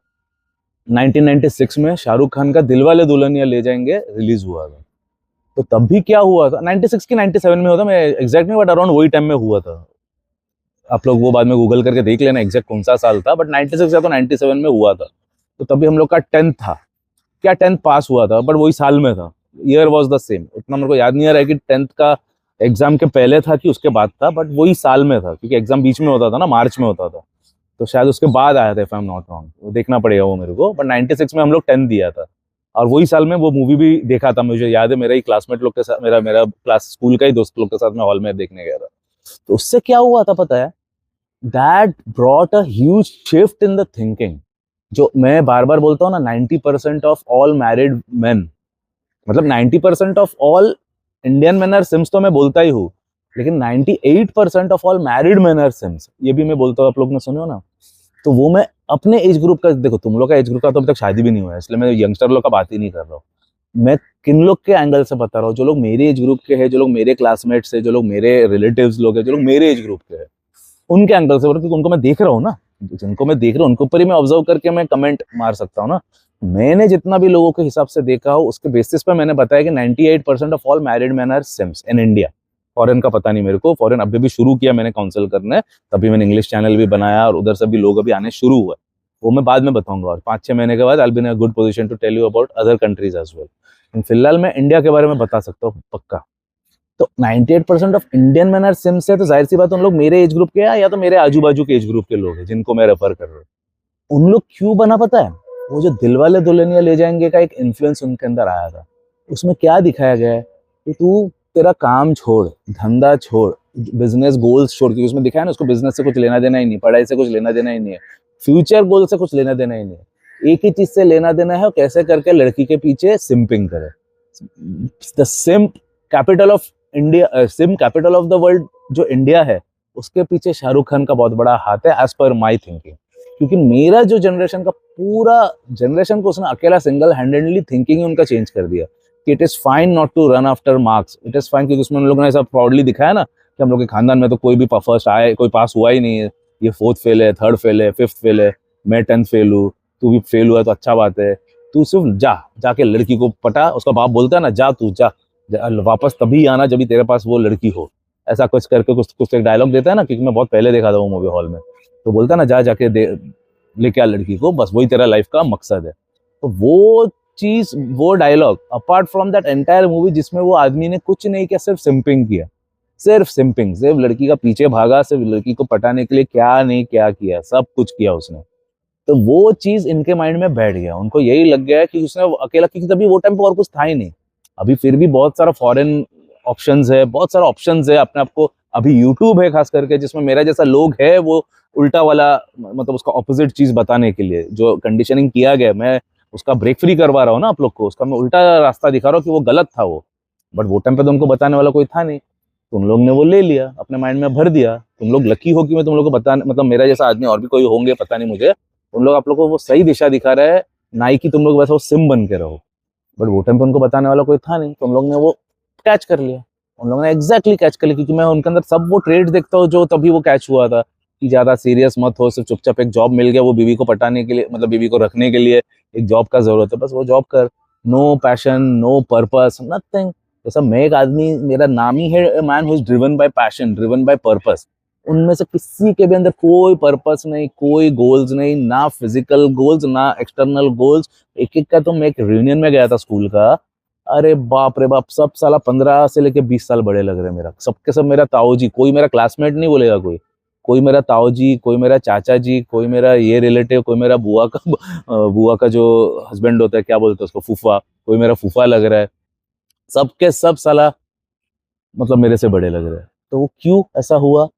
1996 में शाहरुख खान का दिलवाले दुल्हनिया ले जाएंगे रिलीज हुआ था। तो तब भी क्या हुआ था, 96 की 97 में हुआ था, मैं एग्जैक्ट नहीं बट अराउंड वही टाइम में हुआ था। आप लोग वो बाद में गूगल करके देख लेना एग्जैक्ट कौन सा साल था, बट 96 या तो 97 में हुआ था। तो तभी हम लोग का 10th था, क्या 10th पास हुआ था, बट वही साल में था, ईयर वाज द सेम। उतना मेरे को याद नहीं आ रहा है कि 10th का एग्जाम के पहले था कि उसके बाद था, बट वही साल में था, क्योंकि एग्जाम बीच में होता था ना, मार्च में होता था, तो शायद उसके बाद आया था if I am not wrong, वो देखना पड़ेगा वो मेरे को। बट 96 में हम लोग 10th दिया था, और वही साल में वो मूवी भी देखा था, मुझे याद है, मेरा ही क्लासमेट लोग के साथ, मेरा मेरा क्लास स्कूल का ही दोस्त लोग के साथ मैं हॉल में देखने गया था। तो उससे क्या हुआ था पता है, that brought a huge shift in the thinking. जो मैं बार बार बोलता हूँ ना, 90% ऑफ ऑल मैरिड मेन, मतलब 90% of all Indian men are simps, तो मैं बोलता ही हूँ, लेकिन 98% of all married men are simps, ये भी मैं बोलता हूँ, आप लोग ने सुने हो ना। तो वो मैं अपने एज ग्रुप का, देखो तुम लोग का एज ग्रुप का तो अभी तक शादी भी नहीं हुआ है, इसलिए मैं यंगस्टर लोग का बात ही नहीं कर रहा हूँ। मैं किन लोग के एंगल से बता रहा हूँ, जो लोग मेरे एज ग्रुप के हैं, जो लोग मेरे क्लासमेट्स है, जो लोग मेरे रिलेटिव्स लोग हैं, जो लोग मेरे एज ग्रुप के हैं, उनके एंगल से, क्योंकि उनको मैं देख रहा हूँ ना, जिनको मैं देख रहा हूँ उनके ऊपर ही मैं ऑब्जर्व करके मैं कमेंट मार सकता हूँ ना। मैंने जितना भी लोगों के हिसाब से देखा हो, उसके बेसिस पे मैंने बताया कि 98% of all married man are simps in India. Foreign का पता नहीं मेरे को, फॉरेन अभी भी शुरू किया मैंने काउंसिल करने, तभी मैंने इंग्लिश चैनल भी बनाया, और उधर से भी लोग अभी आने शुरू हुए, वो मैं बाद में बताऊंगा, और 5-6 महीने के बाद I will be in a good position to tell you about other countries as well. फिलहाल मैं इंडिया के बारे में बता सकता हूँ पक्का। तो 98% of Indian man are simps है, तो जाहिर सी बात उन लोग मेरे एज ग्रुप के हैं, या तो मेरे आजू बाजू के एज ग्रुप के लोग हैं जिनको मैं रेफर कर रहा हूँ। उन लोग क्यों बना पता है, वो जो दिलवाले दुल्हनिया ले जाएंगे का एक इन्फ्लुएंस उनके अंदर आया था। उसमें क्या दिखाया गया है कि तू तेरा काम छोड़, धंधा छोड़, बिजनेस गोल्स छोड़, क्योंकि उसमें दिखाया ना, उसको बिजनेस से कुछ लेना देना ही नहीं, पढ़ाई से कुछ लेना देना ही नहीं है, फ्यूचर गोल से कुछ लेना देना ही नहीं है। एक ही चीज से लेना देना है, कैसे करके लड़की के पीछे सिंपिंग करे। The simp capital of India, simp capital of the world जो इंडिया है, उसके पीछे शाहरुख खान का बहुत बड़ा हाथ है, एज पर माई थिंकिंग। क्योंकि मेरा जो जनरेशन का पूरा जनरेशन को उसने अकेला सिंगल हैंडेडली थिंकिंग उनका चेंज कर दिया कि it is fine not to run after marks, it is fine, क्योंकि उसमें उन लोगों ने ऐसा प्राउडली दिखाया ना कि हम लोग के खानदान में तो कोई भी फर्स्ट आए, कोई पास हुआ ही नहीं है, ये 4th फेल है, 3rd फेल है, 5th फेल है, मैं 10th फेल हूँ, तू भी फेल हुआ तो अच्छा बात है, तू सिर्फ जाके लड़की को पटा। उसका बाप बोलता है ना, जा तू जा, वापस तभी आना जब तेरे पास वो लड़की हो, ऐसा कुछ करके कुछ कुछ एक डायलॉग देता है ना, क्योंकि मैं बहुत पहले देखा था वो मूवी हॉल में। तो बोलता है ना, जा जाके लेके आ लड़की को, बस वही तेरा लाइफ का मकसद है। तो वो चीज, वो dialogue, apart from that entire movie जिसमें वो आदमी ने कुछ नहीं किया, सिर्फ सिंपिंग किया, सिर्फ सिंपिंग, सिर्फ लड़की का पीछे भागा, सिर्फ लड़की को पटाने के लिए क्या नहीं क्या किया, सब कुछ किया उसने। तो वो चीज इनके माइंड में बैठ गया, उनको यही लग गया कि उसने अकेला, क्योंकि तभी वो टाइम पे और कुछ था ही नहीं। अभी फिर भी बहुत सारा फॉरेन ऑप्शंस है, बहुत सारा ऑप्शंस है अपने आपको, अभी यूट्यूब है खास करके, जिसमें मेरा जैसा लोग है वो उल्टा वाला, मतलब उसका ऑपोजिट चीज बताने के लिए जो कंडीशनिंग किया गया, मैं उसका ब्रेक फ्री करवा रहा हूँ ना आप लोग को, उसका मैं उल्टा रास्ता दिखा रहा हूँ कि वो गलत था वो। बट वो टाइम पे तो उनको बताने वाला कोई था नहीं, तुम लोग ने वो ले लिया, अपने माइंड में भर दिया। तुम लोग लकी हो कि मैं तुम लोग को बता, मतलब मेरा जैसा आदमी और भी कोई होंगे पता नहीं मुझे, उन लोग आप लोग को वो सही दिशा दिखा रहा है, ना ही कि तुम लोग वैसा वो सिम बन के रहो। बट वो टाइम पे उनको बताने वाला कोई था नहीं, तुम लोग ने वो कैच कर लिया, उन लोगों ने एग्जैक्टली कैच कर लिया, क्योंकि मैं उनके अंदर सब वो ट्रेड देखता हूँ जो तभी वो कैच हुआ था कि ज्यादा सीरियस मत हो, सिर्फ चुपचाप एक जॉब मिल गया, वो बीवी को पटाने के लिए, मतलब बीवी को रखने के लिए एक जॉब का जरूरत है, बस वो जॉब कर, no passion, no purpose, nothing. जैसा मैं एक आदमी, मेरा नाम ही है man who is driven by passion, driven by purpose. उनमें से किसी के भी अंदर कोई पर्पस नहीं, कोई गोल्स नहीं, ना फिजिकल गोल्स ना एक्सटर्नल गोल्स। एक एक का, तो मैं एक रियूनियन में गया था स्कूल का, अरे बाप रे बाप, सब साला 15 से लेके 20 साल बड़े लग रहे हैं, मेरा सबके सब मेरा ताऊ जी, कोई मेरा क्लासमेट नहीं बोलेगा, कोई कोई मेरा ताऊ जी, कोई मेरा चाचा जी, कोई मेरा ये रिलेटिव, कोई मेरा बुआ का जो हस्बैंड होता है, क्या बोलते हैं उसको, फूफा, कोई मेरा फूफा लग रहा है, सबके सब साला मतलब मेरे से बड़े लग रहे हैं। तो वो क्यों ऐसा हुआ,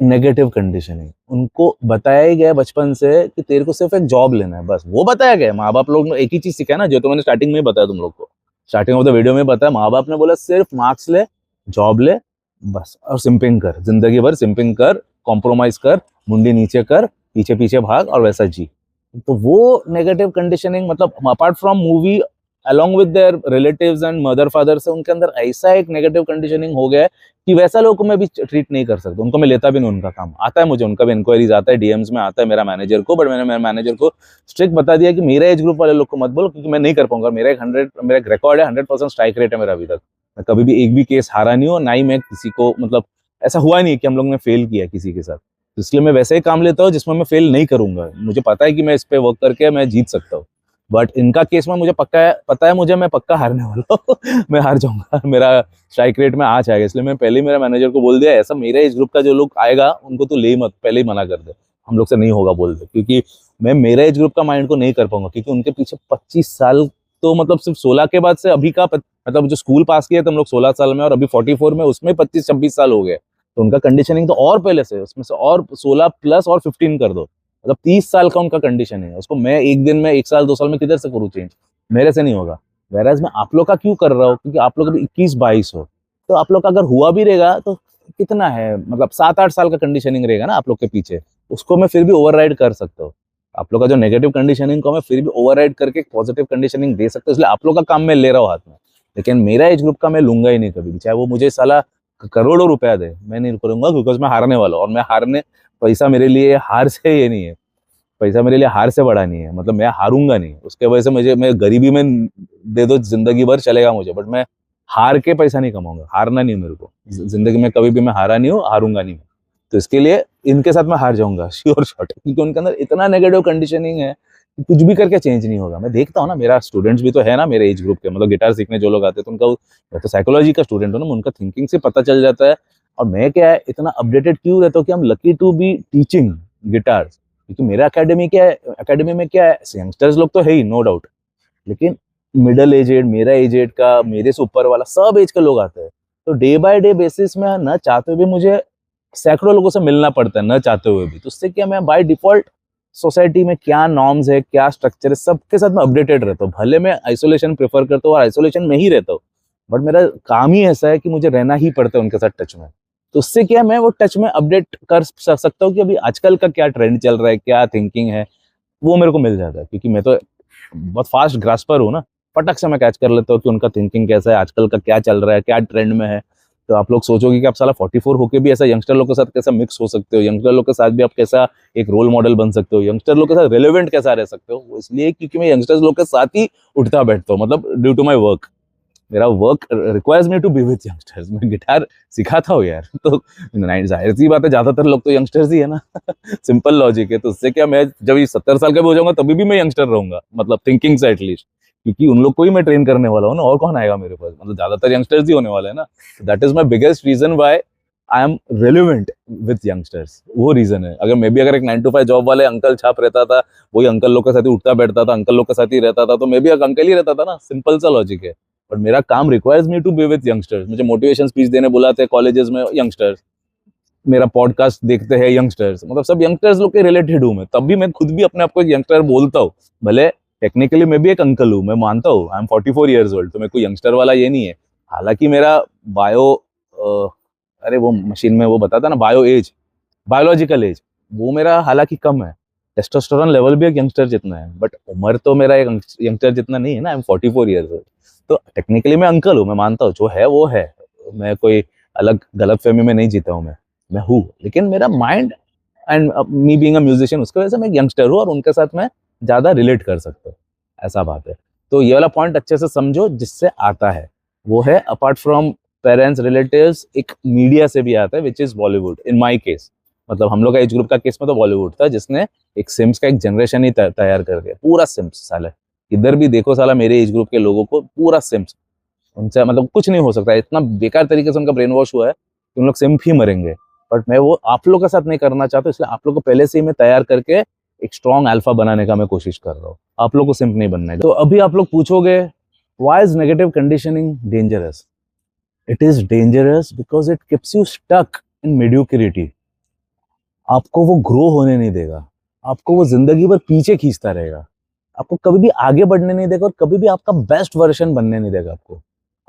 नेगेटिव कंडीशनिंग। उनको बताया ही गया बचपन से कि तेरे को सिर्फ एक जॉब लेना है, बस वो बताया गया। माँ बाप लोग ने एक ही चीज सिखाया ना, जो तो मैंने स्टार्टिंग में ही बताया तुम लोग को, स्टार्टिंग ऑफ द वीडियो में बताया, माँ बाप ने बोला सिर्फ मार्क्स ले, जॉब ले, बस, और सिंपिंग कर, जिंदगी भर सिंपिंग कर, कॉम्प्रोमाइज कर, मुंडी नीचे कर, पीछे पीछे भाग और वैसा जी। तो वो नेगेटिव कंडीशनिंग मतलब apart from movie along with their relatives and mother father से उनके अंदर ऐसा एक नेगेटिव कंडीशनिंग हो गया है कि वैसा लोगों को मैं भी ट्रीट नहीं कर सकता, उनको मैं लेता भी नहीं, उनका काम आता है मुझे, उनका भी इंक्वायरीज आता है, डीएम्स में आता है मेरा मैनेजर को, बट मैंने मेरे मैनेजर को स्ट्रिक्ट बता दिया कि मेरे एज ग्रुप वाले लोग को मत बोलो क्योंकि मैं नहीं कर पाऊंगा। मेरा एक रिकॉर्ड है, 100% स्ट्राइक रेट है मेरा अभी तक, मैं कभी भी एक भी केस हारा नहीं हूँ, ना ही मैं किसी को मतलब ऐसा हुआ नहीं कि हम लोग ने फेल किया किसी के साथ, तो इसलिए मैं वैसे ही काम लेता हूँ जिसमें मैं फेल नहीं करूंगा, मुझे पता है कि मैं इस पे वर्क करके मैं जीत सकता हूँ। बट इनका केस में मुझे पक्का है, पता है मुझे, मैं पक्का हारने वाला हूँ मैं हार जाऊंगा, मेरा स्ट्राइक रेट में आ जाएगा, इसलिए मैं पहले ही मेरा मैनेजर को बोल दिया ऐसा मेरे एज ग्रुप का जो लोग आएगा उनको तो ले मत, पहले ही मना कर दे, हम लोग से नहीं होगा बोल दे, क्योंकि मैं मेरे एज ग्रुप का माइंड को नहीं कर पाऊंगा, क्योंकि उनके पीछे 25 साल, तो मतलब सिर्फ 16 के बाद से अभी का मतलब जो स्कूल पास किया तुम लोग 16 साल में और अभी 44 में, उसमें 25-26 साल हो गए, तो उनका कंडीशनिंग तो और पहले से, उसमें से और 16 प्लस और 15 कर दो, मतलब 30 साल का उनका कंडीशन है, उसको मैं एक दिन में 1 साल 2 साल में किधर से करूँ चेंज, मेरे से नहीं होगा। वैराज मैं आप लोग का क्यों कर रहा हूँ, क्योंकि आप लोग अभी 21-22 हो, तो आप लोग का अगर हुआ भी रहेगा तो कितना है, मतलब 7-8 साल का कंडीशनिंग रहेगा ना आप लोग के पीछे, उसको मैं फिर भी ओवरराइड कर सकता हूँ, आप लोग का जो नेगेटिव कंडीशनिंग को मैं फिर भी ओवरराइड करके पॉजिटिव कंडीशनिंग दे सकता हूँ, इसलिए आप लोग का काम मैं ले रहा हूँ हाथ में, लेकिन मेरा एज ग्रुप का मैं लूंगा ही नहीं कभी भी, चाहे वो मुझे साला करोड़ों रुपया दे, मैं नहीं करूंगा, क्योंकि मैं हारने वाला हूँ, और मैं हारने, पैसा मेरे लिए हार से ये नहीं है, पैसा मेरे लिए हार से बड़ा नहीं है, मतलब मैं हारूंगा नहीं, उसके वजह से मुझे, मैं गरीबी में दे दो जिंदगी भर चलेगा मुझे, बट मैं हार के पैसा नहीं कमाऊंगा, हारना नहीं मेरे को, जिंदगी में कभी भी मैं हारा नहीं हूँ, हारूंगा नहीं मैं, तो इसके लिए इनके साथ मैं हार जाऊंगा श्योर शॉट, क्योंकि उनके अंदर इतना नेगेटिव कंडीशनिंग है कि कुछ भी करके चेंज नहीं होगा। मैं देखता हूँ ना, मेरा स्टूडेंट्स भी तो है ना मेरे एज ग्रुप के, मतलब गिटार सीखने जो लोग आते हैं, तो उनका, मैं तो साइकोलॉजी का स्टूडेंट हूँ ना, उनका थिंकिंग से पता चल जाता है, और मैं क्या है इतना अपडेटेड क्यों रहता हूँ कि I am lucky to be teaching guitar, क्योंकि मेरा एकेडमी क्या है, एकेडमी में क्या है, यंगस्टर्स लोग तो है ही नो डाउट, लेकिन मिडिल एजेड, मेरा एजेड का, मेरे से ऊपर वाला सब एज के लोग आते हैं, तो डे बाय डे बेसिस में न चाहते हुए मुझे सैकड़ों लोगों से मिलना पड़ता है, न चाहते हुए भी, तो उससे क्या, मैं बाय डिफॉल्ट सोसाइटी में क्या नॉर्म्स है, क्या स्ट्रक्चर है, सबके साथ मैं अपडेटेड रहता हूँ, भले मैं आइसोलेशन प्रेफर करता हूँ और आइसोलेशन में ही रहता हूँ, बट मेरा काम ही ऐसा है कि मुझे रहना ही पड़ता है उनके साथ टच में, तो उससे क्या मैं वो टच में अपडेट कर सकता हूँ कि अभी आजकल का क्या ट्रेंड चल रहा है, क्या थिंकिंग है, वो मेरे को मिल जाता है, क्योंकि मैं तो बहुत फास्ट ग्रास्पर हूँ ना, फटक से मैं कैच कर लेता हूँ कि उनका थिंकिंग कैसा है, आजकल का क्या चल रहा है, क्या ट्रेंड में है। तो आप लोग सोचोगे कि आप साला 44 होके भी ऐसा यंगस्टर लोग के साथ कैसा मिक्स हो सकते हो, यंगस्टर लोग के साथ भी आप कैसा एक रोल मॉडल बन सकते हो, यंगस्टर लोग के साथ रिलेवेंट कैसा रह सकते हो, वो इसलिए क्योंकि मैं यंगस्टर्स लोग के साथ ही उठता बैठता हूँ, मतलब ड्यू टू माई वर्क, मेरा work requires me to be with youngsters, मैं गिटार सिखाता हूँ यार, तो जाहिर सी बात है ज्यादातर लोग तो यंगस्टर्स ही है ना सिंपल लॉजिक है, तो उससे क्या, मैं जब ये 70 साल का भी हो जाऊंगा तभी भी मैं यंगस्टर रहूंगा, मतलब थिंकिंग से एटलीस्ट, क्योंकि उन लोग को ही मैं ट्रेन करने वाला हूँ ना, और कौन आएगा मेरे पास, मतलब ज्यादातर यंगस्टर्स ही होने वाले हैं ना, that is my biggest reason why I am relevant with youngsters, वो रीजन है। अगर मैं भी अगर एक 9 to 5 जॉब वाले अंकल छाप रहता था, वही अंकल लोग के साथ ही उठता बैठता था, अंकल लोग के साथ ही रहता था, तो मैं भी एक अंकल ही रहता था ना, सिंपल सा लॉजिक है। बट मेरा काम requires me to be with youngsters, मुझे मोटिवेशन स्पीच देने बुलाते हैं कॉलेजेस में यंगस्टर्स, मेरा पॉडकास्ट देखते हैं यंगस्टर्स, मतलब सब यंगस्टर्स लोग के रिलेटेड हूँ मैं, तब भी मैं खुद भी अपने आप को एक यंगस्टर बोलता हूँ, भले टेक्निकली मैं भी एक अंकल हूँ, मैं मानता हूँ आई एम 44 ईयर्स ओल्ड, तो मैं कोई यंगस्टर वाला ये नहीं है, हालांकि मेरा बायो अरे वो मशीन में वो बताता ना बायो एज, बायोलॉजिकल एज, वो मेरा हालांकि कम है, टेस्टोस्टेरोन लेवल भी एक यंगस्टर जितना है, बट उम्र तो मेरा एक यंगस्टर जितना नहीं है ना, आई एम 44 ईयर्स ओल्ड, तो टेक्निकली मैं अंकल हूँ, मैं मानता हूँ जो है वो है, मैं कोई अलग गलत फहमी में नहीं जीता हूँ मैं हूँ, लेकिन मेरा mind and me being a musician, उसकी वजह से मैं एक यंगस्टर हूँ और उनके साथ मैं ज्यादा रिलेट कर सकता हूँ, ऐसा बात है। तो ये वाला पॉइंट अच्छे से समझो जिससे आता है, वो है अपार्ट फ्रॉम पेरेंट्स रिलेटिव्स, एक मीडिया से भी आता है, which is Bollywood in my case, मतलब हम लोग का एज ग्रुप का केस में तो बॉलीवुड था, जिसने एक सिम्स का एक जनरेशन ही तैयार कर दिया, पूरा सिम्स साला, इधर भी देखो साला मेरे एज ग्रुप के लोगों को पूरा सिम्स, उनसे मतलब कुछ नहीं हो सकता, इतना बेकार तरीके से उनका ब्रेन वॉश हुआ है कि उन लोग सिम्प ही मरेंगे, बट मैं वो आप लोग के साथ नहीं करना चाहता, इसलिए आप लोग को पहले से ही मैं तैयार करके एक स्ट्रॉन्ग अल्फा बनाने का मैं कोशिश कर रहा हूँ, आप लोग को सिम्प नहीं बनना है। तो अभी आप लोग पूछोगे why is negative conditioning dangerous, it is dangerous because it keeps you stuck in mediocrity, आपको वो ग्रो होने नहीं देगा, आपको वो जिंदगी भर पीछे खींचता रहेगा, आपको कभी भी आगे बढ़ने नहीं देगा और कभी भी आपका बेस्ट वर्जन बनने नहीं देगा आपको,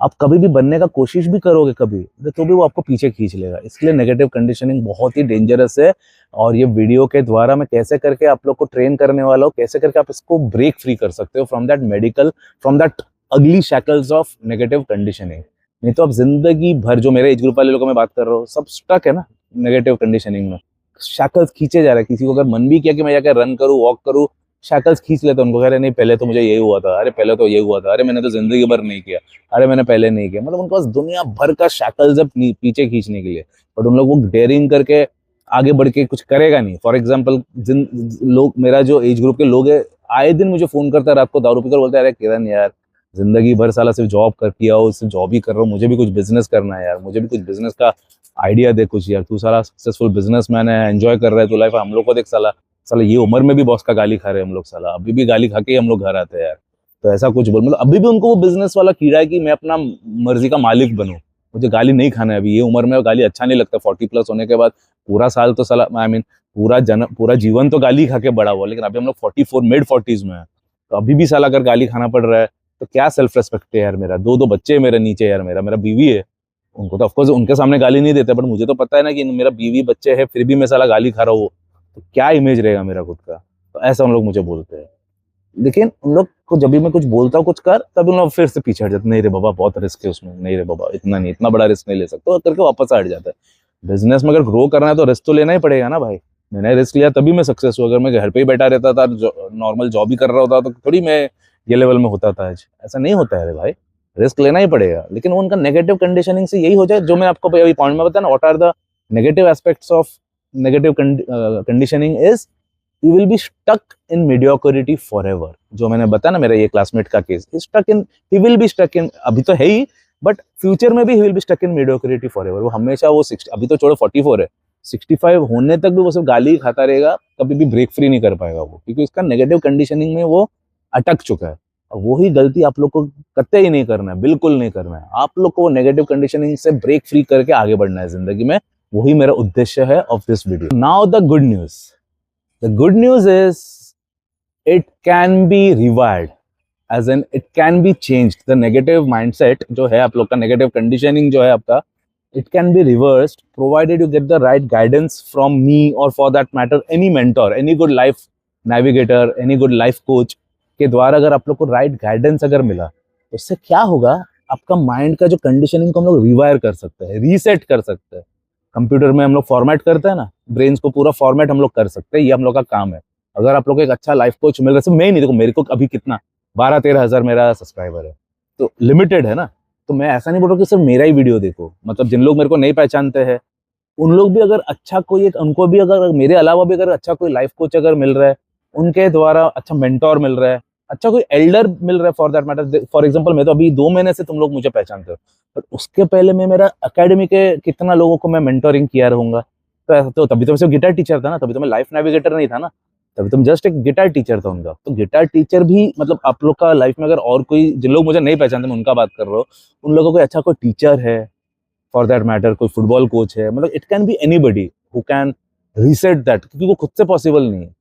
आप कभी भी बनने का कोशिश भी करोगे कभी, तो भी वो आपको पीछे खींच लेगा। इसलिए नेगेटिव कंडीशनिंग बहुत ही डेंजरस है। और ये वीडियो के द्वारा मैं कैसे करके आप लोग को ट्रेन करने वाला हूँ, कैसे करके आप इसको ब्रेक फ्री कर सकते हो फ्रॉम दैट अगली शैकल्स ऑफ नेगेटिव कंडीशनिंग। नहीं तो आप जिंदगी भर, जो मेरे एज ग्रुप वाले लोगों में बात कर रहा हूँ, सब स्टक है ना नेगेटिव कंडीशनिंग में। शैकल्स खींचे जा रहे हैं। किसी को अगर मन भी किया कि मैं जाकर रन करूँ, वॉक करूँ, शैकल्स खींच लेते हैं उनको, कह रहे नहीं पहले तो मुझे ये हुआ था, अरे पहले तो ये हुआ था, अरे मैंने तो जिंदगी भर नहीं किया, अरे मैंने पहले नहीं किया। मतलब उनके पास दुनिया भर का शैकल्स है पीछे खींचने के लिए, बट उन लोग वो डेयरिंग करके आगे बढ़ के कुछ करेगा नहीं। फॉर एग्जाम्पल, जिन लोग, मेरा जो एज ग्रुप के लोग है, आए दिन मुझे फोन करता है रात को दारू पीकर, बोलते हैं अरे किरण यार, जिंदगी भर साला सिर्फ जॉब कर किया हो, सिर्फ जॉब ही कर रहा हूँ, मुझे भी कुछ बिजनेस करना है यार, मुझे भी कुछ बिजनेस का आइडिया दे कुछ यार, तू साला सक्सेसफुल बिजनेसमैन है, एंजॉय कर रहा है तू लाइफ, हम लोग को देख साला, साला ये उम्र में भी बॉस का गाली खा रहे हैं हम लोग, साला अभी भी गाली खा के हम लोग घर आते हैं यार। तो ऐसा कुछ बोल, मतलब अभी भी उनको वो बिजनेस वाला कीड़ा है कि मैं अपना मर्जी का मालिक बनूं, मुझे गाली नहीं खाना है अभी ये उम्र में, गाली अच्छा नहीं लगता। 40+ होने के बाद पूरा साल तो साला, आई मीन पूरा जीवन तो गाली खा के बड़ा हुआ, लेकिन अभी हम लोग 44 मिड 40s में है, तो अभी भी साला अगर गाली खाना पड़ रहा है तो क्या सेल्फ रेस्पेक्ट है यार मेरा। दो बच्चे मेरे नीचे यार, मेरा बीवी है, उनको तो ऑफकोर्स उनके सामने गाली नहीं देते, बट मुझे तो पता है ना कि मेरा बीवी बच्चे है, फिर भी मैं साला गाली खा रहा हूँ, तो क्या इमेज रहेगा मेरा खुद का। तो ऐसा उन लोग मुझे बोलते हैं। लेकिन उन लोग को जब भी मैं कुछ बोलता हूँ कुछ कर, तब उन लोग फिर से पीछे हट जाते, नहीं रे बाबा बहुत रिस्क है उसमें, नहीं रे बाबा इतना नहीं, इतना बड़ा रिस्क नहीं ले सकते, तो करके वापस हट जाता है। बिजनेस में अगर ग्रो करना है तो रिस्क तो लेना ही पड़ेगा ना भाई। मैंने रिस्क लिया तभी मैं सक्सेस हुआ। अगर मैं घर पे ही बैठा रहता था, नॉर्मल जॉब ही कर रहा होता, तो थोड़ी मैं ये लेवल में होता था आज। ऐसा नहीं होता है रे भाई, रिस्क लेना ही पड़ेगा। लेकिन उनका नेगेटिव कंडीशनिंग से यही हो जाए, जो मैं आपको अभी पॉइंट में बताया ना, what are the negative aspects of negative conditioning is you will be stuck in mediocrity for ever. जो मैंने बताया ना, मेरा ये क्लासमेट का case, he will be stuck in, अभी तो है ही, बट फ्यूचर में भी he will be stuck in mediocrity for ever. वो हमेशा वो 60, अभी तो छोड़ो 44 है, 65 होने तक भी वो सिर्फ गाली खाता रहेगा, कभी भी ब्रेक फ्री नहीं कर पाएगा वो, क्योंकि उसका नेगेटिव कंडीशनिंग में वो अटक चुका है। और वही गलती आप लोग को कतई ही नहीं करना है, बिल्कुल नहीं करना है। आप लोग को नेगेटिव कंडीशनिंग से ब्रेक फ्री करके आगे बढ़ना है जिंदगी में, वही मेरा उद्देश्य है of this video. Now the good news, the good news is it can be rewired, as in it can be changed. The negative mindset जो है आप लोग का, negative conditioning जो है आपका, it can be reversed provided you get the right guidance from me, or for that matter any mentor, any good life navigator, any good life coach के द्वारा अगर आप लोग को right guidance अगर मिला, तो उससे क्या होगा, आपका माइंड का जो कंडीशनिंग को हम लोग रिवायर कर सकते हैं, रीसेट कर सकते हैं। कंप्यूटर में हम लोग फॉर्मेट करते हैं ना, ब्रेन्स को पूरा फॉर्मेट हम लोग कर सकते हैं, ये हम लोग का काम है। अगर आप लोग को एक अच्छा लाइफ कोच मिल रहा है, मैं ही नहीं, देखो मेरे को अभी कितना 12-13 हज़ार मेरा सब्सक्राइबर है, तो लिमिटेड है ना। तो मैं ऐसा नहीं बोल रहा कि सिर्फ मेरा ही वीडियो देखो, मतलब जिन लोग मेरे को नहीं पहचानते हैं, उन लोग भी अगर अच्छा कोई एक, उनको भी अगर मेरे अलावा भी अगर अच्छा कोई लाइफ कोच अगर मिल रहा है, उनके द्वारा अच्छा मेंटोर मिल रहा है, अच्छा कोई एल्डर मिल रहा है, for that matter, for example मैं तो अभी 2 महीने से तुम लोग मुझे पहचानते हो, बट उसके पहले मैं मेरा एकेडमी के कितना लोगों को मैं मेंटोरिंग किया रहूंगा। तो ऐसा तो तभी तो मैं सिर्फ गिटार टीचर था ना, तभी तो मैं लाइफ नेविगेटर नहीं था ना, तभी तुम जस्ट एक गिटार टीचर था उनका। तो गिटार टीचर भी, मतलब आप लोग का लाइफ में अगर और कोई, जिन लोग मुझे नहीं पहचानते मैं उनका बात कर रहा हूँ, उन लोगों को अच्छा कोई टीचर है, फॉर दैट मैटर कोई फुटबॉल कोच है, मतलब it can be anybody who can reset that, क्योंकि वो खुद से पॉसिबल नहीं है।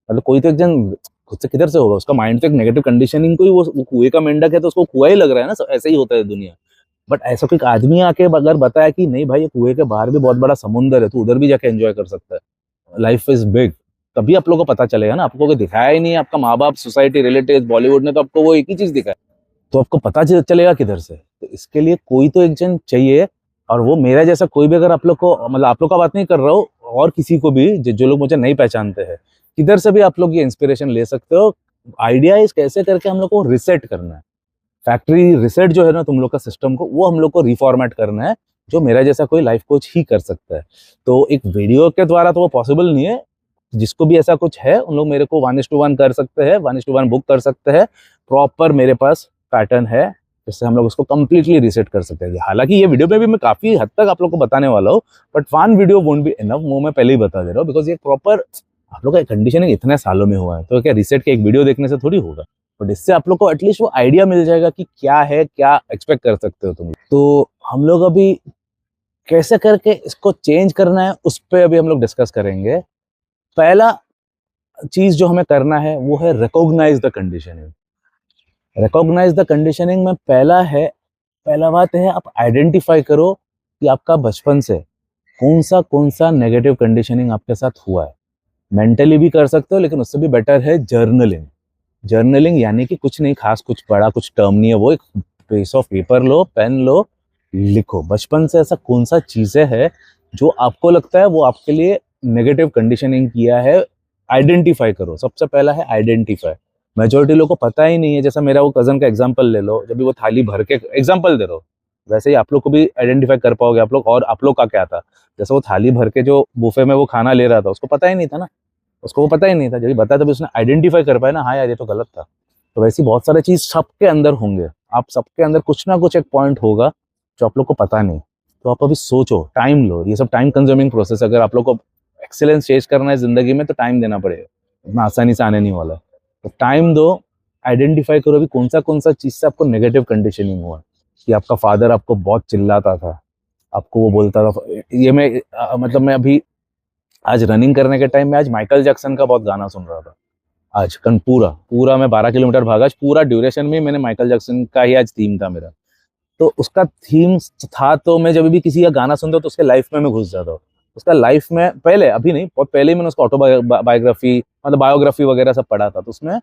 मतलब कोई तो एक जन खुद से किधर से होगा, उसका माइंड तो एक नेगेटिव कंडीशनिंग को ही, वो कुएं का मेंढक है तो उसको कुआं ही लग रहा है ना, ऐसे ही होता है दुनिया। बट ऐसा कोई आदमी आके अगर बताया कि नहीं भाई, ये कुएं के बाहर भी बहुत बड़ा समुंदर है, तो उधर भी जाके एंजॉय कर सकता है, लाइफ इज बिग, तभी आप लोगों को पता चलेगा ना। आपको कोई दिखाया ही नहीं है, आपका माँ बाप, सोसाइटी, रिलेटिव, बॉलीवुड ने तो आपको वो एक ही चीज दिखाया, तो आपको पता चलेगा किधर से। तो इसके लिए कोई तो एक जन चाहिए, और वो मेरा जैसा कोई भी, अगर आप लोग को, मतलब आप लोग का बात नहीं कर रहा हूँ, और किसी को भी जो लोग मुझे नहीं पहचानते हैं, किधर से भी आप लोग ये इंस्पिरेशन ले सकते हो। आइडिया इस कैसे करके हम लोग को रिसेट करना है, फैक्ट्री रिसेट जो है ना तुम लोग का सिस्टम को, वो हम लोग को रिफॉर्मेट करना है, जो मेरा जैसा कोई लाइफ कोच ही कर सकता है। तो एक वीडियो के द्वारा तो वो पॉसिबल नहीं है। जिसको भी ऐसा कुछ है, उन लोग मेरे को 1:1 कर सकते हैं, 1:1 बुक कर सकते हैं। प्रॉपर मेरे पास पैटर्न है, जिससे हम लोग उसको कंप्लीटली रीसेट कर सकते हैं। हालांकि ये वीडियो में भी मैं काफी हद तक आप लोग को बताने वाला हूँ, but 1 video won't be enough, वो मैं पहले ही बता दे रहा हूँ, बिकॉज ये प्रॉपर आप लोग का कंडीशनिंग इतने सालों में हुआ है, तो क्या रीसेट के एक वीडियो देखने से थोड़ी होगा। बट इससे आप लोग को एटलीस्ट वो आइडिया मिल जाएगा कि क्या है, क्या एक्सपेक्ट कर सकते हो तुम। तो हम लोग अभी कैसे करके इसको चेंज करना है, उस पर अभी हम लोग डिस्कस करेंगे। पहला चीज जो हमें करना है वो है recognise the conditioning. Recognise the conditioning में पहला है पहला बात है, आप आइडेंटिफाई करो कि आपका बचपन से कौन सा नेगेटिव कंडीशनिंग आपके साथ हुआ है। मेंटली भी कर सकते हो, लेकिन उससे भी बेटर है जर्नलिंग। जर्नलिंग यानी कि कुछ नहीं खास, कुछ बड़ा, कुछ टर्म नहीं है, वो एक पीस ऑफ पेपर लो, पेन लो, लिखो बचपन से ऐसा कौन सा चीजें है जो आपको लगता है वो आपके लिए नेगेटिव कंडीशनिंग किया है। आइडेंटिफाई करो, सबसे पहला है आइडेंटिफाई। मेजोरिटी लोगों को पता ही नहीं है। जैसा मेरा वो कजन का एग्जांपल ले लो, जब भी वो थाली भर के एग्जांपल दे रहा हो, वैसे ही आप लोग को भी आइडेंटिफाई कर पाओगे आप लोग। और आप लोग का क्या था, जैसे वो थाली भर के जो बुफे में वो खाना ले रहा था, उसको पता ही नहीं था ना, उसको वो पता ही नहीं था। जब बताया तभी उसने आइडेंटिफाई कर पाया ना, हाँ यार ये तो गलत था। तो वैसी बहुत सारी चीज सबके अंदर होंगे, आप सबके अंदर कुछ ना कुछ एक पॉइंट होगा जो आप लोग को पता नहीं। तो आप अभी सोचो, टाइम लो, ये सब टाइम कंज्यूमिंग प्रोसेस। अगर आप लोग को एक्सीलेंस चेज करना है जिंदगी में तो टाइम देना पड़ेगा, इतना आसानी से आने नहीं वाला है। तो टाइम दो, आइडेंटिफाई करो अभी कौन सा चीज से आपको नेगेटिव कंडीशनिंग हुआ। कि आपका फादर आपको बहुत चिल्लाता था, आपको वो बोलता था। ये मतलब मैं अभी आज रनिंग करने के टाइम में आज माइकल जैक्सन का बहुत गाना सुन रहा था। आज कल पूरा पूरा मैं 12 किलोमीटर भागा, आज पूरा ड्यूरेशन में मैंने माइकल जैक्सन का ही आज थीम था मेरा। तो उसका थीम था, तो मैं जब भी किसी का गाना सुनता हूँ तो उसके लाइफ में मैं घुस जाता हूँ। उसका लाइफ में पहले, अभी नहीं, बहुत पहले ही मैंने उसका ऑटोबायोग्राफी मतलब बायोग्राफी वगैरह सब पढ़ा था। तो उसमें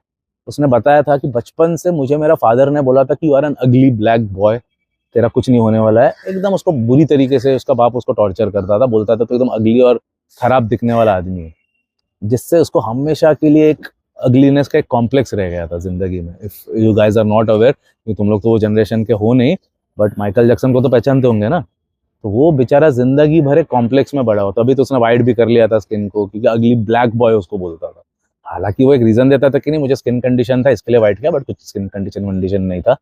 उसने बताया था कि बचपन से मुझे मेरा फादर ने बोला था कि you are an ugly black boy, तेरा कुछ नहीं होने वाला है। एकदम उसको बुरी तरीके से उसका बाप उसको टॉर्चर करता था, बोलता था तो एकदम अगली और खराब दिखने वाला आदमी है, जिससे उसको हमेशा के लिए एक अगलीनेस का एक कॉम्प्लेक्स रह गया था जिंदगी में। If you guys are not aware, कि तुम लोग तो वो जनरेशन के हो नहीं, बट माइकल जैक्सन को तो पहचानते होंगे ना। तो वो बेचारा जिंदगी भर एक कॉम्प्लेक्स में बड़ा हो, तभी तो उसने वाइट भी कर लिया था स्किन को, क्योंकि अगली ब्लैक बॉय उसको बोलता था। हालांकि वो एक रीजन देता था कि नहीं मुझे स्किन कंडीशन था इसके लिए वाइट किया, बट कुछ स्किन कंडीशन नहीं था।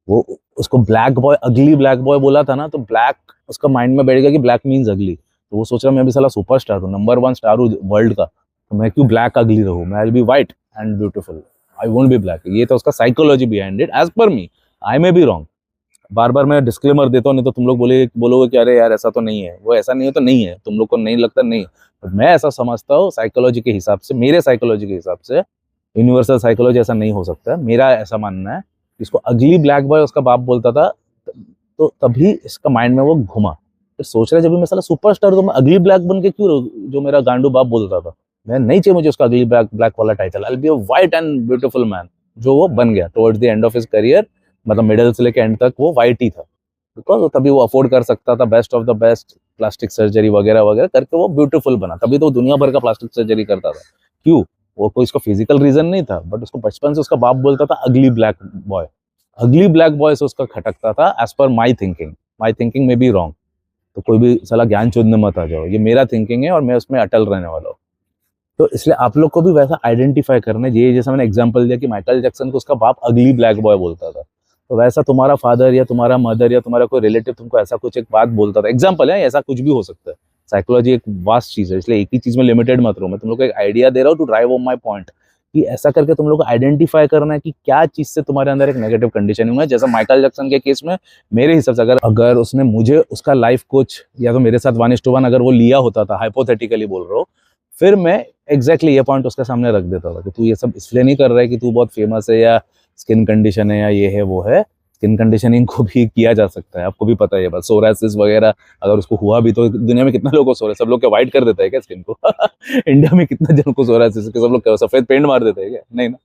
वो उसको ब्लैक बॉय, अगली ब्लैक बॉय बोला था ना, तो ब्लैक उसका माइंड में बैठ गया कि ब्लैक मीन्स अगली। तो वो सोच रहा मैं भी साला सुपर स्टार हूँ, नंबर 1 स्टार हूँ वर्ल्ड का, तो मैं क्यों ब्लैक अगली रहूँ, मैं will be white and beautiful, I won't be black. ये तो उसका psychology behind it, as per me, I may be wrong. बार बार मैं डिस्क्लेमर देता हूँ, नहीं तो तुम लोग बोलोगे कि अरे यार ऐसा तो नहीं है, वो ऐसा नहीं है तो नहीं है, तुम लोग को नहीं लगता नहीं। बट मैं ऐसा समझता हूँ साइकोलॉजी के हिसाब से, मेरे साइकोलॉजी के हिसाब से, यूनिवर्सल साइकोलॉजी ऐसा नहीं हो सकता है, मेरा ऐसा मानना है। इसको अगली ब्लैक बॉय उसका बाप बोलता था, तो तभी इसका माइंड में वो घुमा। फिर सोच रहा है जब मैं साला सुपरस्टार तो मैं अगली ब्लैक बन के क्यों रहूं, जो मेरा गांडू बाप बोलता था। मैं नहीं चाहिए मुझे उसका अगली ब्लैक ब्लैक वाला title, I will be a white and beautiful man, जो वो बन गया towards the end of his career. मतलब मिडिल से लेकर एंड तक वो व्हाइट ही था, बिकॉज तभी वो अफोर्ड कर सकता था best of the best plastic surgery वगैरह वगैरह करके वो ब्यूटीफुल बना, तभी तो वो दुनिया भर का प्लास्टिक सर्जरी करता था। क्यों, वो कोई इसका फिजिकल रीजन नहीं था, बट उसको बचपन से उसका बाप बोलता था अगली ब्लैक बॉय। अगली ब्लैक बॉय से उसका खटकता था, एज पर माई थिंकिंग में बी रॉन्ग। तो कोई भी साला ज्ञान चोदने मत आ जाओ, ये मेरा थिंकिंग है और मैं उसमें अटल रहने वाला हूँ। तो इसलिए आप लोग को भी वैसा आइडेंटिफाई करना है। ये जैसा मैंने एग्जांपल दिया कि माइकल जैक्सन को उसका बाप अगली ब्लैक बॉय बोलता था, तो वैसा तुम्हारा फादर या तुम्हारा मदर या तुम्हारा कोई रिलेटिव तुमको ऐसा कुछ एक बात बोलता था, एग्जाम्पल है, ऐसा कुछ भी हो सकता है। साइकोलॉजी एक वास्ट चीज है, इसलिए एक ही चीज में लिमिटेड मत रहो। मैं तुम लोग को एक आइडिया दे रहा हूँ to drive home my point, कि ऐसा करके तुम लोग को आइडेंटिफाई करना है कि क्या चीज से तुम्हारे अंदर एक नेगेटिव कंडीशनिंग है। जैसा माइकल जैक्सन के केस में, मेरे हिसाब से अगर उसने मुझे उसका लाइफ कोच या तो मेरे साथ 1:1 अगर वो लिया होता था, हाइपोथेटिकली बोल रहा हूँ, फिर मैं ये पॉइंट उसके सामने रख देता था कि तू ये सब इसलिए नहीं कर रहा है कि तू बहुत फेमस है या स्किन कंडीशन है या ये है वो है। स्किन कंडीशनिंग को भी किया जा सकता है, आपको भी पता है, बस सोरासिस वगैरह अगर उसको हुआ भी तो दुनिया में कितना लोगों को सोरा, सब लोग क्या व्हाइट कर देता है क्या स्किन को इंडिया में कितना जन को सोरासिस के, सब लोग सफेद पेंट मार देते हैं क्या, नहीं ना।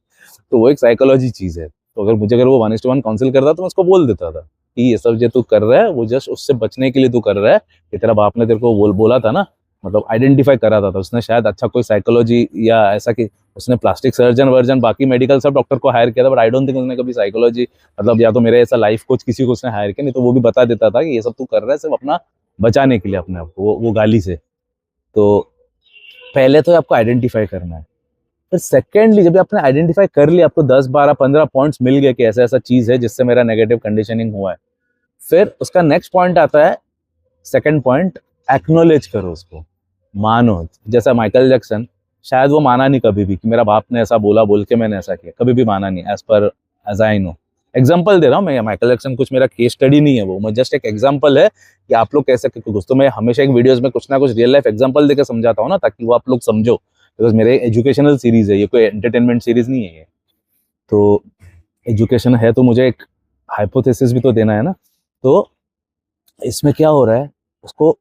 तो वो एक साइकोलॉजी चीज है। तो अगर वो 1:1 काउंसिल करता तो मैं उसको बोल देता था कि ये सब जो तू कर रहा है वो जस्ट उससे बचने के लिए तू कर रहा है, कि तेरा बाप ने तेरे को बोला था ना, मतलब आइडेंटिफाई करा था उसने, शायद अच्छा कोई साइकोलॉजी या ऐसा कि उसने प्लास्टिक सर्जन वर्जन बाकी मेडिकल सब डॉक्टर को हायर किया था, बट आई डोंट थिंक उसने कभी साइकोलॉजी, मतलब या तो मेरे ऐसा लाइफ कोच किसी को उसने हायर किया, नहीं तो वो भी बता देता था कि ये सब तू कर रहा है सिर्फ अपना बचाने के लिए अपने आप को वो गाली से। तो पहले तो आपको आइडेंटिफाई करना है, फिर सेकेंडली जब आपने आइडेंटिफाई कर लिया, आपको 10 12 15 पॉइंट्स मिल गए कि ऐसा ऐसा चीज है जिससे मेरा नेगेटिव कंडीशनिंग हुआ है, फिर उसका नेक्स्ट पॉइंट आता है, सेकेंड पॉइंट, एक्नोलेज करो उसको, मानो। जैसा माइकल जैक्सन, शायद वो माना नहीं कभी भी कि मेरा बाप ने ऐसा बोला बोल के मैंने ऐसा किया, कभी भी माना नहीं, एज आई नो। एग्जाम्पल दे रहा हूँ मैं, माइकल जैक्सन कुछ मेरा केस स्टडी नहीं है, वो मैं जस्ट एक एग्जाम्पल है कि आप लोग कैसे, दोस्तों मैं हमेशा एक वीडियोस में कुछ ना कुछ रियल लाइफ एग्जाम्पल देकर समझाता हूँ ना, ताकि वो आप लोग समझो, बिकॉज मेरे एजुकेशनल सीरीज है, ये कोई एंटरटेनमेंट सीरीज नहीं है ये। तो एजुकेशन है तो मुझे एक हाइपोथेसिस भी तो देना है ना। तो इसमें क्या हो रहा है, उसको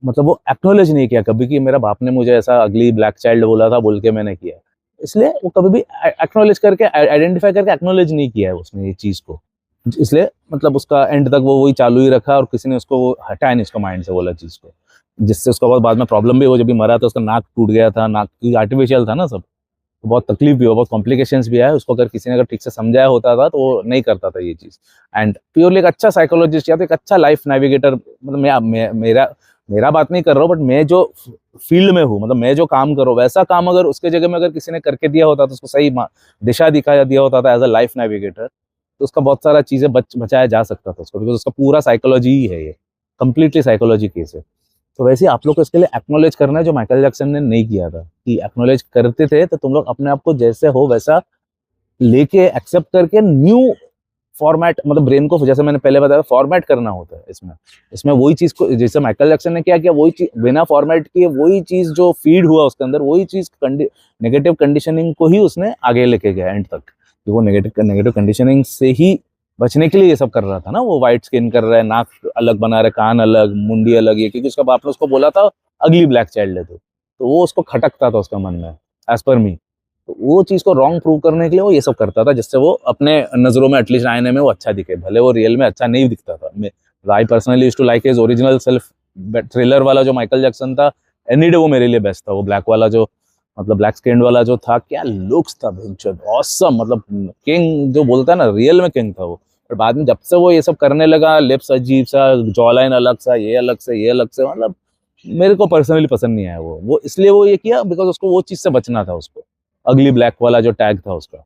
मतलब वो एक्नॉलेज नहीं किया कभी कि मेरा बाप ने मुझे ऐसा अगली ब्लैक चाइल्ड बोला था बोल के मैंने किया, इसलिए वो कभी भी एक्नॉलेज करके आइडेंटिफाई करके एक्नॉलेज नहीं किया है उसने ये चीज को, इसलिए मतलब उसका एंड तक वो वही चालू ही रखा और किसी ने उसको वो हटाया नहीं उसको माइंड से बोला चीज को, जिससे उसका बहुत बाद में प्रॉब्लम भी हो, जब भी मरा तो उसका नाक टूट गया था, नाक आर्टिफिशियल था ना सब, तो बहुत तकलीफ भी हो, बहुत कॉम्प्लिकेशंस भी आया उसको, अगर किसी ने अगर ठीक से समझाया होता था तो वो नहीं करता था ये चीज। एंड प्योरली एक अच्छा साइकोलॉजिस्ट या तो एक अच्छा लाइफ नेविगेटर, मतलब मेरा मेरा बात नहीं कर रहा हूँ, बट मैं जो फील्ड में हूँ, मतलब मैं जो काम कर रहा हूँ वैसा काम अगर उसके जगह में अगर किसी ने करके दिया होता तो उसको सही दिशा दिखाया दिया होता था एज अ लाइफ नेविगेटर, तो उसका बहुत सारा चीजें बचाया जा सकता था उसको, बिकॉज उसका पूरा साइकोलॉजी ही है ये, कंप्लीटली साइकोलॉजी केस है। तो वैसे ही आप लोग को इसके लिए एक्नॉलेज करना है, जो माइकल जैक्सन ने नहीं किया था, कि एक्नॉलेज करते थे तो तुम लोग अपने आप को जैसे हो वैसा लेके एक्सेप्ट करके न्यू फॉर्मेट, मतलब ब्रेन को जैसे मैंने पहले बताया फॉर्मेट करना होता है इसमें, इसमें वही चीज को जैसे माइकल जैक्सन ने क्या किया, वही चीज बिना फॉर्मेट किए वही चीज जो फीड हुआ उसके अंदर, वही चीज नेगेटिव कंडीशनिंग को ही उसने आगे लेके गया एंड तक, कि वो नेगेटिव कंडीशनिंग से ही बचने के लिए ये सब कर रहा था ना, वो व्हाइट स्किन कर रहा है, नाक अलग बना रहा है, कान अलग, मुंडी अलग, ये क्योंकि उसका बाप ने उसको बोला था अगली ब्लैक चाइल्ड है तो वो उसको खटकता था उसका मन में, एज पर मी। तो वो चीज को रॉन्ग प्रूव करने के लिए वो ये सब करता था, जिससे वो अपने नजरों में एटलीस्ट आईने में वो अच्छा दिखे, भले वो रियल में अच्छा नहीं दिखता था। I personally used to like his original self, thriller वाला जो माइकल जैक्सन था, एनी डे वो मेरे लिए बेस्ट था, वो ब्लैक वाला जो मतलब ब्लैक स्किन वाला जो था, क्या लुक्स था ऑसम, मतलब किंग जो बोलता है ना, रियल में किंग था वो। पर बाद में जब से वो ये सब करने लगा, लिप्स अजीब सा, जॉ लाइन अलग सा, ये अलग से ये अलग से, मतलब मेरे को पर्सनली पसंद नहीं आया वो इसलिए वो ये किया बिकॉज उसको वो चीज से बचना था, उसको अगली ब्लैक वाला जो टैग था उसका।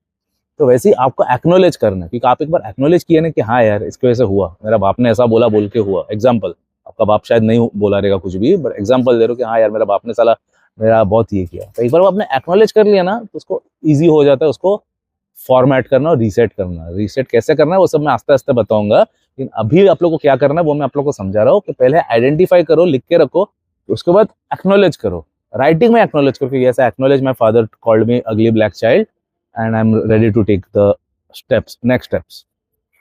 तो वैसे ही आपको एक्नोलेज करना है, क्योंकि आप एक बार एक्नोलेज किए ना कि हाँ यार इसकी वजह से हुआ, मेरा बाप ने ऐसा बोला बोल के हुआ, एग्जाम्पल, आपका बाप शायद नहीं बोला रहेगा कुछ भी, बट एग्जाम्पल दे रहे हो कि हाँ यार मेरा बाप ने साला मेरा बहुत ये किया, तो एक बार वो आपने एक्नोलेज कर लिया ना तो उसको ईजी हो जाता है उसको फॉर्मेट करना और रीसेट करना। रीसेट कैसे करना है वो सब मैं आस्ते आस्ते बताऊंगा, लेकिन अभी आप लोग को क्या करना है वो मैं आप लोग को समझा रहा हूँ कि पहले आइडेंटिफाई करो, लिख के रखो, उसके बाद एक्नोलेज करो, राइटिंग में एक्नोलेज करो कि ऐसा acknowledge my father called me ugly black child and I am ready to take the steps, next steps,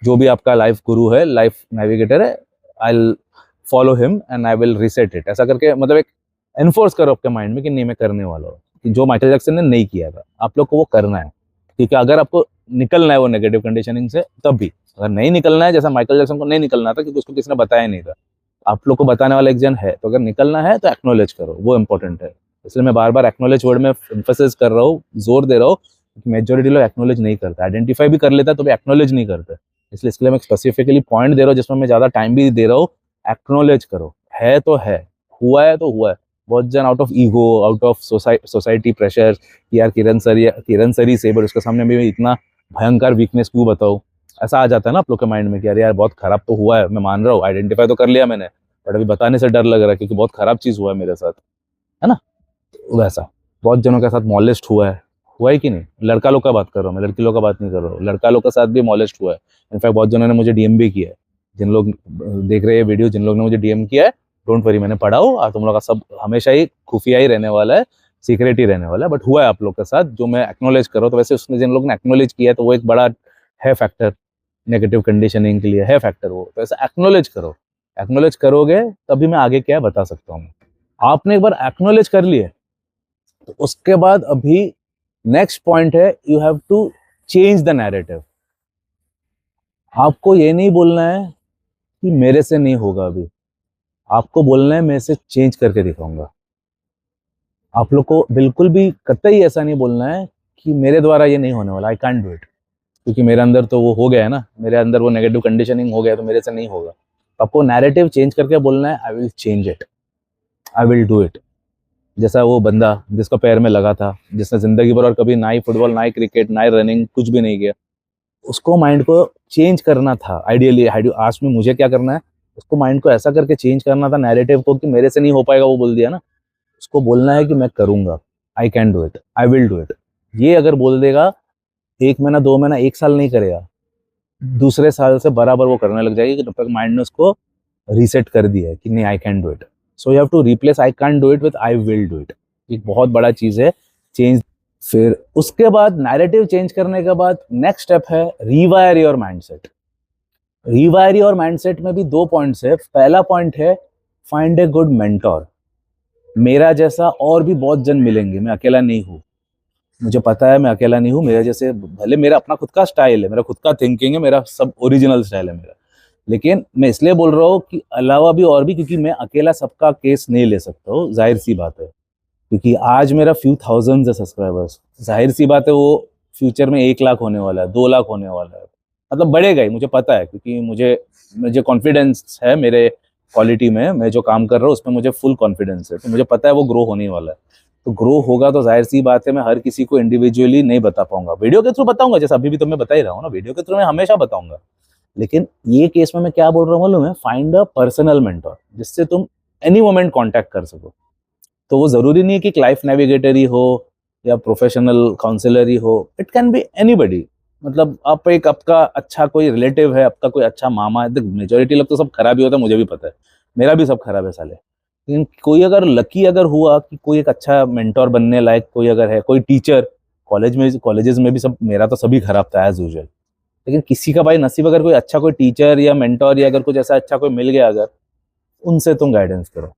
जो भी आपका लाइफ गुरु है, लाइफ नेविगेटर है, I will follow him and I will reset it, ऐसा करके मतलब एक एनफोर्स करो आपके माइंड में कि नहीं मैं करने वाला हूँ, कि जो माइकल जैक्सन ने नहीं किया था आप लोग को वो करना है। ठीक है, अगर आपको निकलना है वो नेगेटिव कंडीशनिंग से तब भी, अगर नहीं निकलना है, जैसा माइकल जैक्सन को नहीं निकलना था क्योंकि उसको किसी ने बताया नहीं था, आप लोग को बताने वाला एक जन है, तो अगर निकलना है तो एक्नोलेज करो, वो इंपॉर्टेंट है। इसलिए मैं बार बार एक्नोलेज वर्ड में एम्फेसिस कर रहा हूँ, जोर दे रहा हूँ, क्योंकि मेजोरिटी लोग एक्नोलेज नहीं करते, आइडेंटिफाई भी कर लेता है तो भी एक्नोलेज नहीं करते, इसलिए इसके लिए मैं स्पेसिफिकली पॉइंट दे रहा हूँ जिसमें मैं ज्यादा टाइम भी दे रहा हूँ। एक्नोलेज करो, है तो है, हुआ है तो हुआ है। बहुत जन out of ego, out of society pressure, कि यार किरण सरी से, बट उसके सामने भी इतना भयंकर वीकनेस क्यों बताओ, ऐसा आ जाता है ना आप लोग के माइंड में कि यार बहुत खराब तो हुआ है, मैं मान रहा हूँ, आइडेंटिफाई तो कर लिया मैंने, बट अभी बताने से डर लग रहा है क्योंकि बहुत खराब चीज हुआ है मेरे साथ, है ना। तो वैसा बहुत जनों के साथ मॉलेस्ट हुआ है कि नहीं, लड़का लोग का बात कर रहा हूँ मैं, लड़की लोग का बात नहीं कर रहा हूँ, लड़का लोग के साथ भी मॉलेस्ट हुआ है। इनफैक्ट बहुत जनों ने मुझे डीएम भी किया है, जिन लोग देख रहे हैं वीडियो, जिन लोग ने मुझे डीएम किया है, डोंट वरी, मैंने पढ़ा हो, तुम लोग का सब हमेशा ही खुफिया ही रहने वाला है, सीक्रेट ही रहने वाला है, बट हुआ है आप लोग के साथ, जो मैं एक्नोलेज कर रहा हूँ। तो वैसे उसने जिन लोग ने एक्नोलेज किया है तो वो एक बड़ा है फैक्टर, नेगेटिव कंडीशनिंग के लिए है फैक्टर वो, तो ऐसा एक्नोलेज करो, एक्नोलेज करोगे तभी मैं आगे क्या बता सकता हूँ। आपने एक बार एक्नोलेज कर लिए तो उसके बाद अभी नेक्स्ट पॉइंट है, you have to change the narrative. आपको ये नहीं बोलना है कि मेरे से नहीं होगा अभी, आपको बोलना है मैं इसे चेंज करके दिखाऊंगा। आप लोग को बिल्कुल भी कतई ऐसा नहीं बोलना है कि मेरे द्वारा ये नहीं होने वाला, आई कांट डू इट, क्योंकि मेरे अंदर तो वो हो गया है ना, मेरे अंदर वो नेगेटिव कंडीशनिंग हो गया तो मेरे से नहीं होगा। तो आपको नैरेटिव चेंज करके बोलना है, I will change it, I will do it. जैसा वो बंदा जिसका पैर में लगा था, जिसने जिंदगी भर और कभी ना ही फुटबॉल, ना ही क्रिकेट, ना ही रनिंग, कुछ भी नहीं किया, उसको माइंड को चेंज करना था। आइडियली आज में मुझे क्या करना है, उसको माइंड को ऐसा करके चेंज करना था नैरेटिव को, कि मेरे से नहीं हो पाएगा वो बोल दिया ना, उसको बोलना है कि मैं करूंगा, आई can do it, I will do it. ये अगर बोल देगा, 1 महीना 2 महीना 1 साल नहीं करेगा, दूसरे साल से बराबर वो करने लग जाएगी, जब तक माइंड ने उसको रीसेट कर दिया है कि नहीं I can do it. So you have to replace I can do it with I will do it. एक बहुत बड़ा चीज है चेंज। फिर उसके बाद नैरेटिव चेंज करने के बाद नेक्स्ट स्टेप है रीवायर योर माइंडसेट। रीवायरी और माइंडसेट में भी 2 पॉइंट्स है। पहला पॉइंट है फाइंड ए गुड मेंटोर। मेरा जैसा और भी बहुत जन मिलेंगे, मैं अकेला नहीं हूँ। मुझे पता है मैं अकेला नहीं हूँ। मेरे जैसे, भले मेरा अपना खुद का स्टाइल है, मेरा खुद का थिंकिंग है, मेरा सब ओरिजिनल स्टाइल है मेरा, लेकिन मैं इसलिए बोल रहा हूँ कि अलावा भी और भी, क्योंकि मैं अकेला सबका केस नहीं ले सकता हूँ, जाहिर सी बात है। क्योंकि आज मेरा फ्यू थाउजेंड्स है सब्सक्राइबर्स, जाहिर सी बात है वो फ्यूचर में 1 लाख होने वाला है, 2 लाख होने वाला है, मतलब बढ़ेगा ही, मुझे पता है। क्योंकि मुझे मुझे कॉन्फिडेंस है मेरे क्वालिटी में, मैं जो काम कर रहा हूँ उसमें मुझे फुल कॉन्फिडेंस है, तो मुझे पता है वो ग्रो होने वाला है। तो ग्रो होगा तो जाहिर सी बात है मैं हर किसी को इंडिविजुअली नहीं बता पाऊंगा, वीडियो के थ्रू बताऊंगा, जैसे अभी भी तो मैं बता ही रहा हूँ ना, वीडियो के थ्रू मैं हमेशा बताऊंगा। लेकिन ये केस में मैं क्या बोल रहा हूँ मालूम है, फाइंड अ पर्सनल मेंटोर जिससे तुम एनी मोमेंट कांटेक्ट कर सको। तो वो जरूरी नहीं है कि लाइफ नेविगेटर ही हो या प्रोफेशनल काउंसलर ही हो, इट कैन बी एनीबडी। मतलब आप एक, आपका अच्छा कोई रिलेटिव है, आपका कोई अच्छा मामा है, देख मेजोरिटी लोग तो सब खराब ही होता है, मुझे भी पता है, मेरा भी सब खराब है साले। लेकिन कोई अगर लकी अगर हुआ कि कोई एक अच्छा मेंटोर बनने लायक कोई अगर है, कोई टीचर, कॉलेजेस में भी सब, मेरा तो सभी खराब था एज यूजुअल, लेकिन किसी का भाई नसीब अगर कोई अच्छा कोई टीचर या मेंटोर या अगर कुछ ऐसा अच्छा कोई मिल गया, अगर उनसे तुम गाइडेंस करो,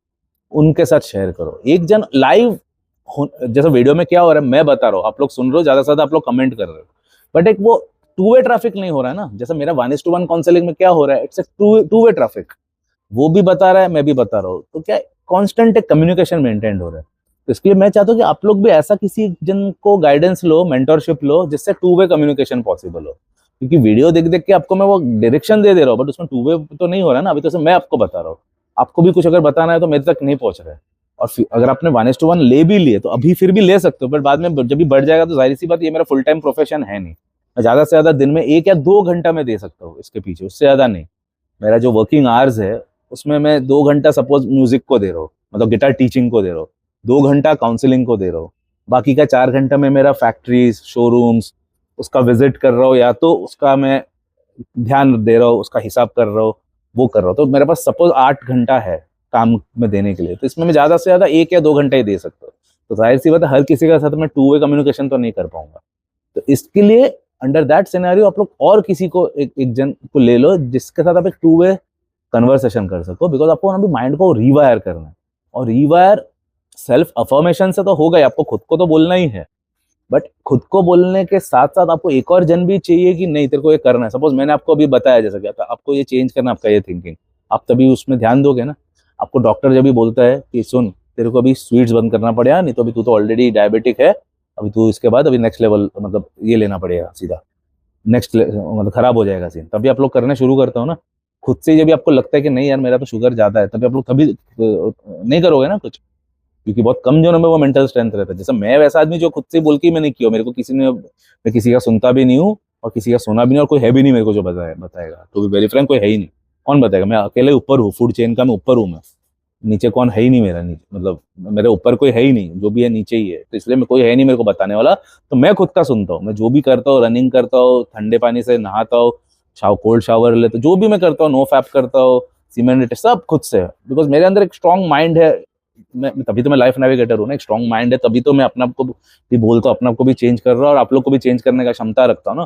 उनके साथ शेयर करो। एक जन लाइव, जैसे वीडियो में क्या हो रहा है मैं बता रहा हूँ, आप लोग सुन रहे हो, ज्यादा से ज्यादा आप लोग कमेंट कर रहे हो, बट एक वो टू वे ट्रैफिक नहीं हो रहा है ना। जैसे मेरा 1:1 काउंसलिंग में क्या हो रहा है, it's a two way traffic, वो भी बता रहा है, मैं भी बता रहा हूँ, तो क्या कांस्टेंट एक कम्युनिकेशन मेंटेन हो रहा है। तो इसके लिए मैं चाहता हूँ कि आप लोग भी ऐसा किसी जन को गाइडेंस लो, मेंटरशिप लो, जिससे टू वे कम्युनिकेशन पॉसिबल हो। क्योंकि वीडियो देख देख के आपको मैं वो डायरेक्शन दे रहा हूँ, बट उसमें टू वे तो नहीं हो रहा है ना। अभी तो मैं आपको बता रहा हूँ, आपको भी कुछ अगर बताना है तो मेरे तक नहीं पहुंच रहा है। और अगर आपने 1:1 ले भी लिए तो अभी फिर भी ले सकते हो, बट बाद में जब भी बढ़ जाएगा तो जाहिर सी बात, ये मेरा फुल टाइम प्रोफेशन है नहीं। मैं ज्यादा से ज्यादा दिन में 1 या 2 घंटा में दे सकता हूँ इसके पीछे, उससे ज्यादा नहीं। मेरा जो वर्किंग आवर्स है उसमें मैं 2 घंटा सपोज म्यूजिक को दे रहा हूँ, मतलब गिटार टीचिंग को दे रहा हूँ, 2 घंटा काउंसलिंग को दे रहा हूँ, बाकी का 4 घंटा में मेरा फैक्ट्रीज, शोरूम्स, उसका विजिट कर रहा हूँ, या तो उसका मैं ध्यान दे रहा हूँ, उसका हिसाब कर रहा हूँ, वो कर रहा हूँ। तो मेरे पास सपोज 8 घंटा है काम में देने के लिए, तो इसमें मैं ज्यादा से ज्यादा 1 या 2 घंटा ही दे सकता हूँ। तो जाहिर सी बात है हर किसी के साथ मैं टू वे कम्युनिकेशन तो नहीं कर पाऊंगा। तो इसके लिए अंडर दैट सिनेरियो आप लोग और किसी को, एक जन को ले लो जिसके साथ आप एक टू वे कन्वर्सेशन कर सको, बिकॉज आपको अभी माइंड को रिवायर करना है। और रिवायर सेल्फ अफर्मेशन से तो होगा ही, आपको खुद को तो बोलना ही है, बट खुद को बोलने के साथ साथ आपको एक और जन भी चाहिए कि नहीं तेरे को ये करना है। सपोज मैंने आपको अभी बताया जैसा कि आपको ये चेंज करना, आपका ये थिंकिंग, आप तभी उसमें ध्यान दोगे ना। आपको डॉक्टर जब भी बोलता है कि सुन तेरे को अभी स्वीट्स बंद करना पड़ेगा, नहीं तो अभी तू तो ऑलरेडी डायबिटिक है, अभी तू इसके बाद अभी नेक्स्ट लेवल, मतलब ये लेना पड़ेगा सीधा, नेक्स्ट मतलब खराब हो जाएगा सीन, तभी आप लोग करना शुरू करते हो ना। खुद से जब भी आपको लगता है कि नहीं यार मेरा तो शुगर ज्यादा है, तभी आप लोग कभी नहीं करोगे ना कुछ, क्योंकि बहुत कम जनों में वो मेंटल स्ट्रेंथ रहता है। जैसे मैं वैसा आदमी जो खुद से बोल के मैंने किया, मेरे को किसी ने, मैं किसी का सुनता भी नहीं हूँ और किसी का सुना भी नहीं, और कोई है भी नहीं मेरे को जो बताएगा, तो भी वेरी फ्रैंक कोई है ही नहीं। कौन बताएगा, मैं अकेले ऊपर हूँ, फूड चेन का मैं ऊपर हूँ, मैं नीचे कौन है ही नहीं मेरा, नीचे मतलब मेरे ऊपर कोई है ही नहीं, जो भी है नीचे ही है, तो इसलिए मैं कोई है नहीं मेरे को बताने वाला। तो मैं खुद का सुनता हूँ, मैं जो भी करता हूँ, रनिंग करता हूँ, ठंडे पानी से नहाता हूँ, कोल्ड शावर लेता हूँ, जो भी मैं करता हूँ, नो फैप करता हूँ, सीमेंट, सब खुद से, बिकॉज मेरे अंदर एक स्ट्रॉन्ग माइंड है। तभी तो मैं लाइफ नेविगेटर हूँ ना, एक स्ट्रॉन्ग माइंड है, तभी तो मैं अपने आप को भी बोलता हूँ, अपने आप को भी चेंज कर रहा हूँ और आप लोग को भी चेंज करने का क्षमता रखता हूँ ना।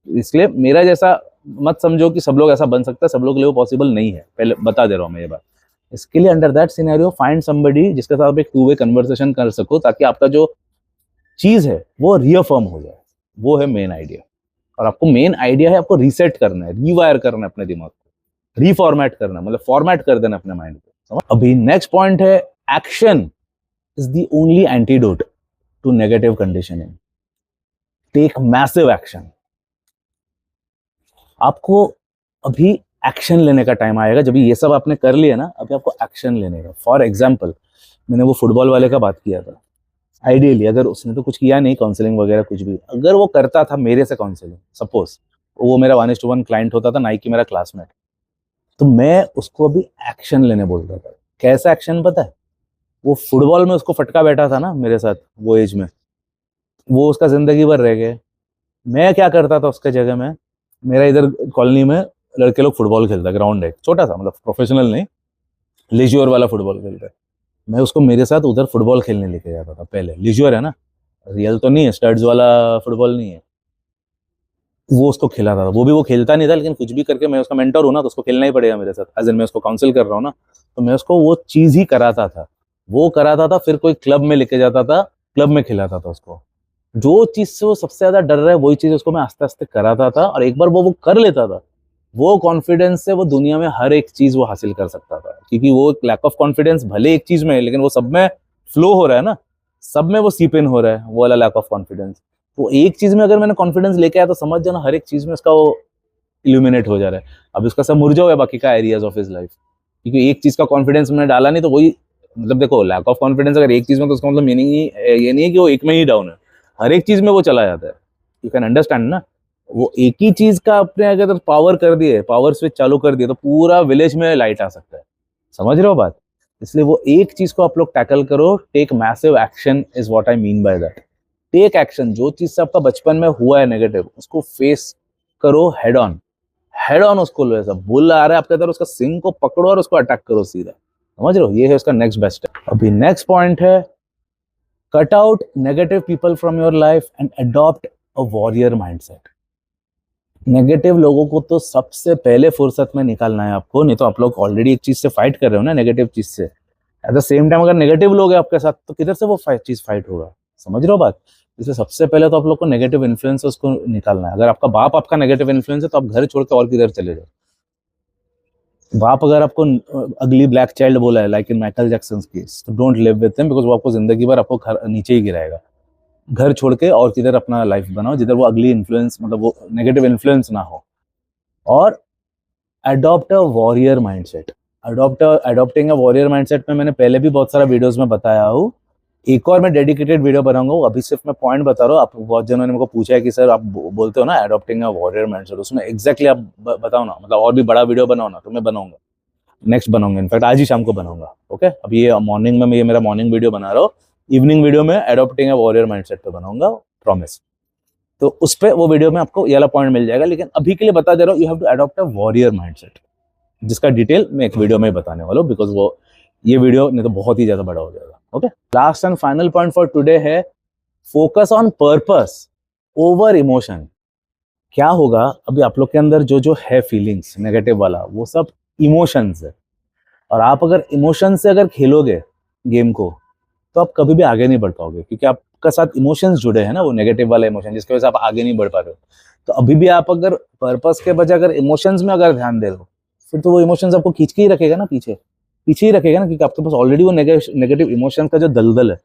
इसलिए मेरा जैसा मत समझो कि सब लोग ऐसा बन सकता है, सब लोग के लिए वो पॉसिबल नहीं है, पहले बता दे रहा हूँ मैं ये बात। इसके लिए under that scenario find somebody जिसके साथ आप एक टू वे कन्वर्सेशन कर सको, ताकि आपका जो चीज है वो रियफर्म हो जाए। वो है मेन आइडिया। और आपको मेन आइडिया है, आपको रीसेट करना है, रीवायर करना है अपने दिमाग को, रीफॉर्मेट करना है, मतलब फॉर्मेट कर देना अपने माइंड को। अभी नेक्स्ट पॉइंट है, action is the only antidote to negative conditioning. Take massive action. आपको अभी एक्शन लेने का टाइम आएगा, जब ये सब आपने कर लिया ना, अभी आपको एक्शन लेने का। फॉर एग्जाम्पल, मैंने वो फुटबॉल वाले का बात किया था, आइडियली अगर उसने तो कुछ किया नहीं काउंसलिंग वगैरह कुछ भी, अगर वो करता था मेरे से काउंसलिंग, सपोज वो मेरा 1:1 क्लाइंट होता था, नाइकी मेरा क्लासमेट, तो मैं उसको अभी एक्शन लेने बोलता था। कैसा एक्शन पता है? वो फुटबॉल में उसको फटका बैठा था ना मेरे साथ वो एज में, वो उसका जिंदगी भर रह गए। मैं क्या करता था उसके जगह में, मेरा इधर कॉलोनी में लड़के लोग फुटबॉल खेलता, ग्राउंड है छोटा सा, मतलब प्रोफेशनल नहीं, लिज्योर वाला फुटबॉल खेलता है। मैं उसको मेरे साथ उधर फुटबॉल खेलने लेके जाता था। पहले लिज्योर है ना, रियल तो नहीं है, स्टड्स वाला फुटबॉल नहीं है, वो उसको खिलाता था। वो भी वो खेलता नहीं था, लेकिन कुछ भी करके मैं उसका मेंटर हूँ ना, तो उसको खेलना ही पड़ेगा मेरे साथ, एज इन मैं उसको काउंसिल कर रहा हूँ ना, तो मैं उसको वो चीज ही कराता था। वो कराता था, फिर कोई क्लब में लेके जाता था, क्लब में खिलाता था उसको। जो चीज से वो सबसे ज्यादा डर रहा है वही चीज उसको मैं आस्ते आस्ते कराता था, और एक बार वो कर लेता था, वो कॉन्फिडेंस से वो दुनिया में हर एक चीज वो हासिल कर सकता था। क्योंकि वो लैक ऑफ कॉन्फिडेंस भले एक चीज में है, लेकिन वो सब में फ्लो हो रहा है ना, सब में वो सीप इन हो रहा है, वो वाला लैक ऑफ कॉन्फिडेंस। तो एक चीज में अगर मैंने कॉन्फिडेंस लेके आया, तो समझ जाना हर एक चीज में उसका वो इल्यूमिनेट हो जा रहा है। अब उसका सब मुरझा हुआ है बाकी का एरियाज ऑफ हिज लाइफ, क्योंकि एक चीज का कॉन्फिडेंस मैंने डाला नहीं, तो वही मतलब देखो, लैक ऑफ कॉन्फिडेंस अगर एक चीज में, तो उसका मतलब मीनिंग ही ये नहीं है कि वो एक में ही डाउन है, हर एक चीज में वो चला जाता है। यू कैन अंडरस्टैंड ना। वो एक ही चीज का अपने अगर पावर कर दिए, पावर स्विच चालू कर दिए, तो पूरा विलेज में लाइट आ सकता है। समझ रहे हो बात? इसलिए वो एक चीज को आप लोग टैकल करो, take massive action is what I mean by that. Take action, जो चीज से आपका बचपन में हुआ है नेगेटिव, उसको फेस करो हेड ऑन। हेड ऑन उसको लो, ऐसा बुल आ रहा है आपके तरफ, उसका सिंग को पकड़ो और उसको अटैक करो सीधा। समझ रहे हो? ये है उसका नेक्स्ट बेस्ट है। अभी नेक्स्ट पॉइंट है, cut out negative people from your life and adopt a warrior mindset. Negative लोगों को तो सबसे पहले फुर्सत में निकालना है आपको, नहीं तो आप लोग ऑलरेडी एक चीज से फाइट कर रहे हो ना, नेगेटिव चीज से। एट द सेम टाइम अगर नेगेटिव लोग हैं आपके साथ, तो किधर से वो चीज फाइट होगा? समझ रहे हो बात? इसलिए सबसे पहले तो आप लोग को नेगेटिव इन्फ्लुएंस उसको निकालना है। अगर आपका बाप आपका नेगेटिव इन्फ्लुएंस है, तो आप घर छोड़ के और किधर चले जाओ। बाप अगर आपको अगली ब्लैक चाइल्ड बोला है, like in Michael Jackson case, तो don't live with him, because वो आपको जिंदगी भर आपको नीचे ही गिराएगा। घर छोड़ के और किधर अपना लाइफ बनाओ, जिधर वो अगली इन्फ्लुएंस, मतलब वो नेगेटिव इन्फ्लुएंस ना हो। और adopt a warrior mindset. Adopting a warrior mindset में मैंने पहले भी बहुत सारा वीडियोस में बताया हूँ। एक और मैं डेडिकेटेड वीडियो बनाऊंगा, अभी सिर्फ मैं पॉइंट बता रहा हूँ। आप बहुत जनों ने मेरे को पूछा है कि सर आप बोलते हो ना अडॉप्टिंग अ वॉरियर माइंडसेट, उसमें एग्जैक्टली आप बताओ ना, मतलब और भी बड़ा वीडियो बनाओ ना, तो मैं बनाऊंगा, नेक्स्ट बनाऊंगा, इनफैक्ट आज ही शाम को बनाऊंगा। ओके, अभी ये मॉर्निंग में, ये मेरा मॉर्निंग वीडियो बना रहा हूँ, इवनिंग वीडियो में एडॉप्टिंग अ वॉरियर माइंडसेट पे बनाऊंगा, प्रॉमिस। तो उस पे वो वीडियो में आपको ये वाला पॉइंट मिल जाएगा, लेकिन अभी के लिए बता दे रहा हूँ, you have to adopt a warrior mindset, जिसका डिटेल मैं एक वीडियो में बताने वाला हूँ, बिकॉज वो ये वीडियो नहीं तो बहुत ही ज्यादा बड़ा हो जाएगा। Okay, last and final point for today है, focus on purpose over emotion. क्या होगा, अभी आप लोग के अंदर जो जो है फीलिंग्स नेगेटिव वाला, वो सब इमोशंस है। और आप अगर इमोशन से अगर खेलोगे गेम को, तो आप कभी भी आगे नहीं बढ़ पाओगे, क्योंकि आपका साथ इमोशंस जुड़े हैं ना, वो नेगेटिव वाला इमोशन, जिसकी वजह से आप आगे नहीं बढ़ पा रहे हो। तो अभी भी आप अगर पर्पस के बजाय अगर इमोशंस में अगर ध्यान दे रहे हो, फिर तो वो इमोशंस आपको खींच के ही रखेगा ना, पीछे पीछे ही रखेगा ना, क्योंकि आपके पास ऑलरेडी वो नेगेटिव इमोशंस का जो दलदल है,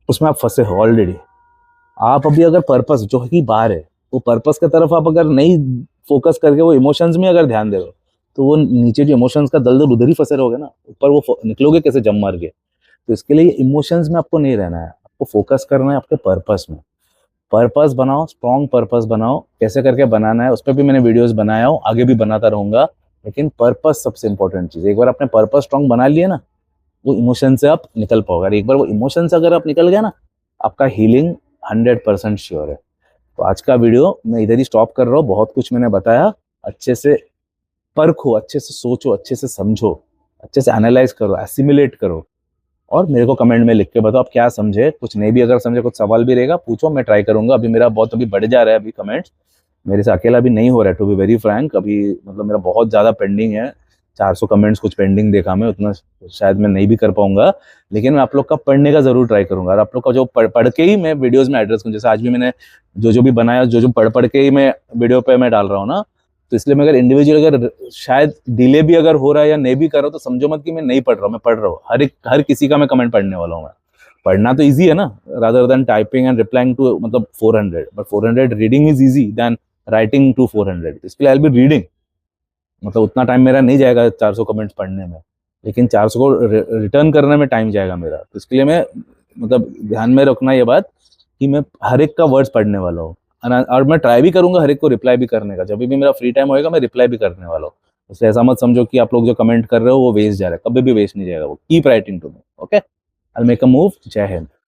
उसमें आप फंसे हो ऑलरेडी। आप अभी अगर पर्पस जो कि बाहर है, वो पर्पस की तरफ आप अगर नहीं फोकस करके वो इमोशंस में अगर ध्यान दे रहे हो, तो वो नीचे जो इमोशंस का दलदल उधर ही फंसे रहोगे ना, ऊपर वो निकलोगे कैसे जम मार के? तो इसके लिए इमोशंस में आपको नहीं रहना है, आपको फोकस करना है आपके पर्पस में। पर्पस बनाओ, स्ट्रॉन्ग पर्पस बनाओ। कैसे करके बनाना है उस पर भी मैंने वीडियोस बनाया हूँ, आगे भी बनाता रहूंगा, लेकिन पर्पस सबसे इंपॉर्टेंट चीज है। एक बार आपने पर्पस स्ट्रॉन्ग बना लिया ना, वो इमोशन से आप निकल पाओगे। एक बार वो इमोशन से अगर आप निकल गया ना, आपका हीलिंग 100% श्योर है। तो आज का वीडियो मैं इधर ही स्टॉप कर रहा हूँ। बहुत कुछ मैंने बताया, अच्छे से परखो, अच्छे से सोचो, अच्छे से समझो, अच्छे से एनालाइज करो, एसिमिलेट करो, और मेरे को कमेंट में लिख के बताओ आप क्या समझे। कुछ नहीं भी अगर समझे, कुछ सवाल भी रहेगा पूछो, मैं ट्राई करूंगा। अभी मेरा बहुत अभी बढ़ जा रहा है अभी कमेंट्स, मेरे से अकेला भी नहीं हो रहा है, टू बी वेरी फ्रैंक। अभी मतलब मेरा बहुत ज़्यादा पेंडिंग है, 400 कमेंट्स कुछ पेंडिंग देखा मैं, उतना शायद मैं नहीं भी कर पाऊंगा, लेकिन मैं आप लोग का पढ़ने का जरूर ट्राई करूंगा। और आप लोग का जो पढ़ के ही मैं वीडियोज़ में एड्रेस करूँ, जैसे आज भी मैंने जो भी बनाया, जो पढ़ के ही मैं वीडियो पे मैं डाल रहा हूँ ना, तो इसलिए मैं अगर इंडिविजुअल अगर शायद डिले भी अगर हो रहा है या नहीं भी कर रहा हूँ, तो समझो मत कि मैं नहीं पढ़ रहा हूँ, मैं पढ़ रहा हूँ। हर किसी का मैं कमेंट पढ़ने वाला हूँ। मैं पढ़ना तो इजी है ना, rather than typing and replying to मतलब 400, but 400 reading is easy than writing to 400। इसके लिए आई विल बी रीडिंग, मतलब उतना टाइम मेरा नहीं जाएगा 400 कमेंट्स पढ़ने में, लेकिन 400 को रिटर्न करने में टाइम जाएगा मेरा। तो इसके लिए मैं मतलब ध्यान में रखना ये बात कि मैं हर एक का वर्ड्स पढ़ने वाला हूँ, और मैं ट्राई भी करूंगा हर एक को रिप्लाई भी करने का। जब भी मेरा फ्री टाइम होएगा मैं रिप्लाई भी करने वाला हूँ। इसलिए ऐसा मत समझो कि आप लोग जो कमेंट कर रहे हो वो वेस्ट जा रहा है, कभी भी वेस्ट नहीं जाएगा वो। Keep writing to me, okay. I make a move. जय हिंद।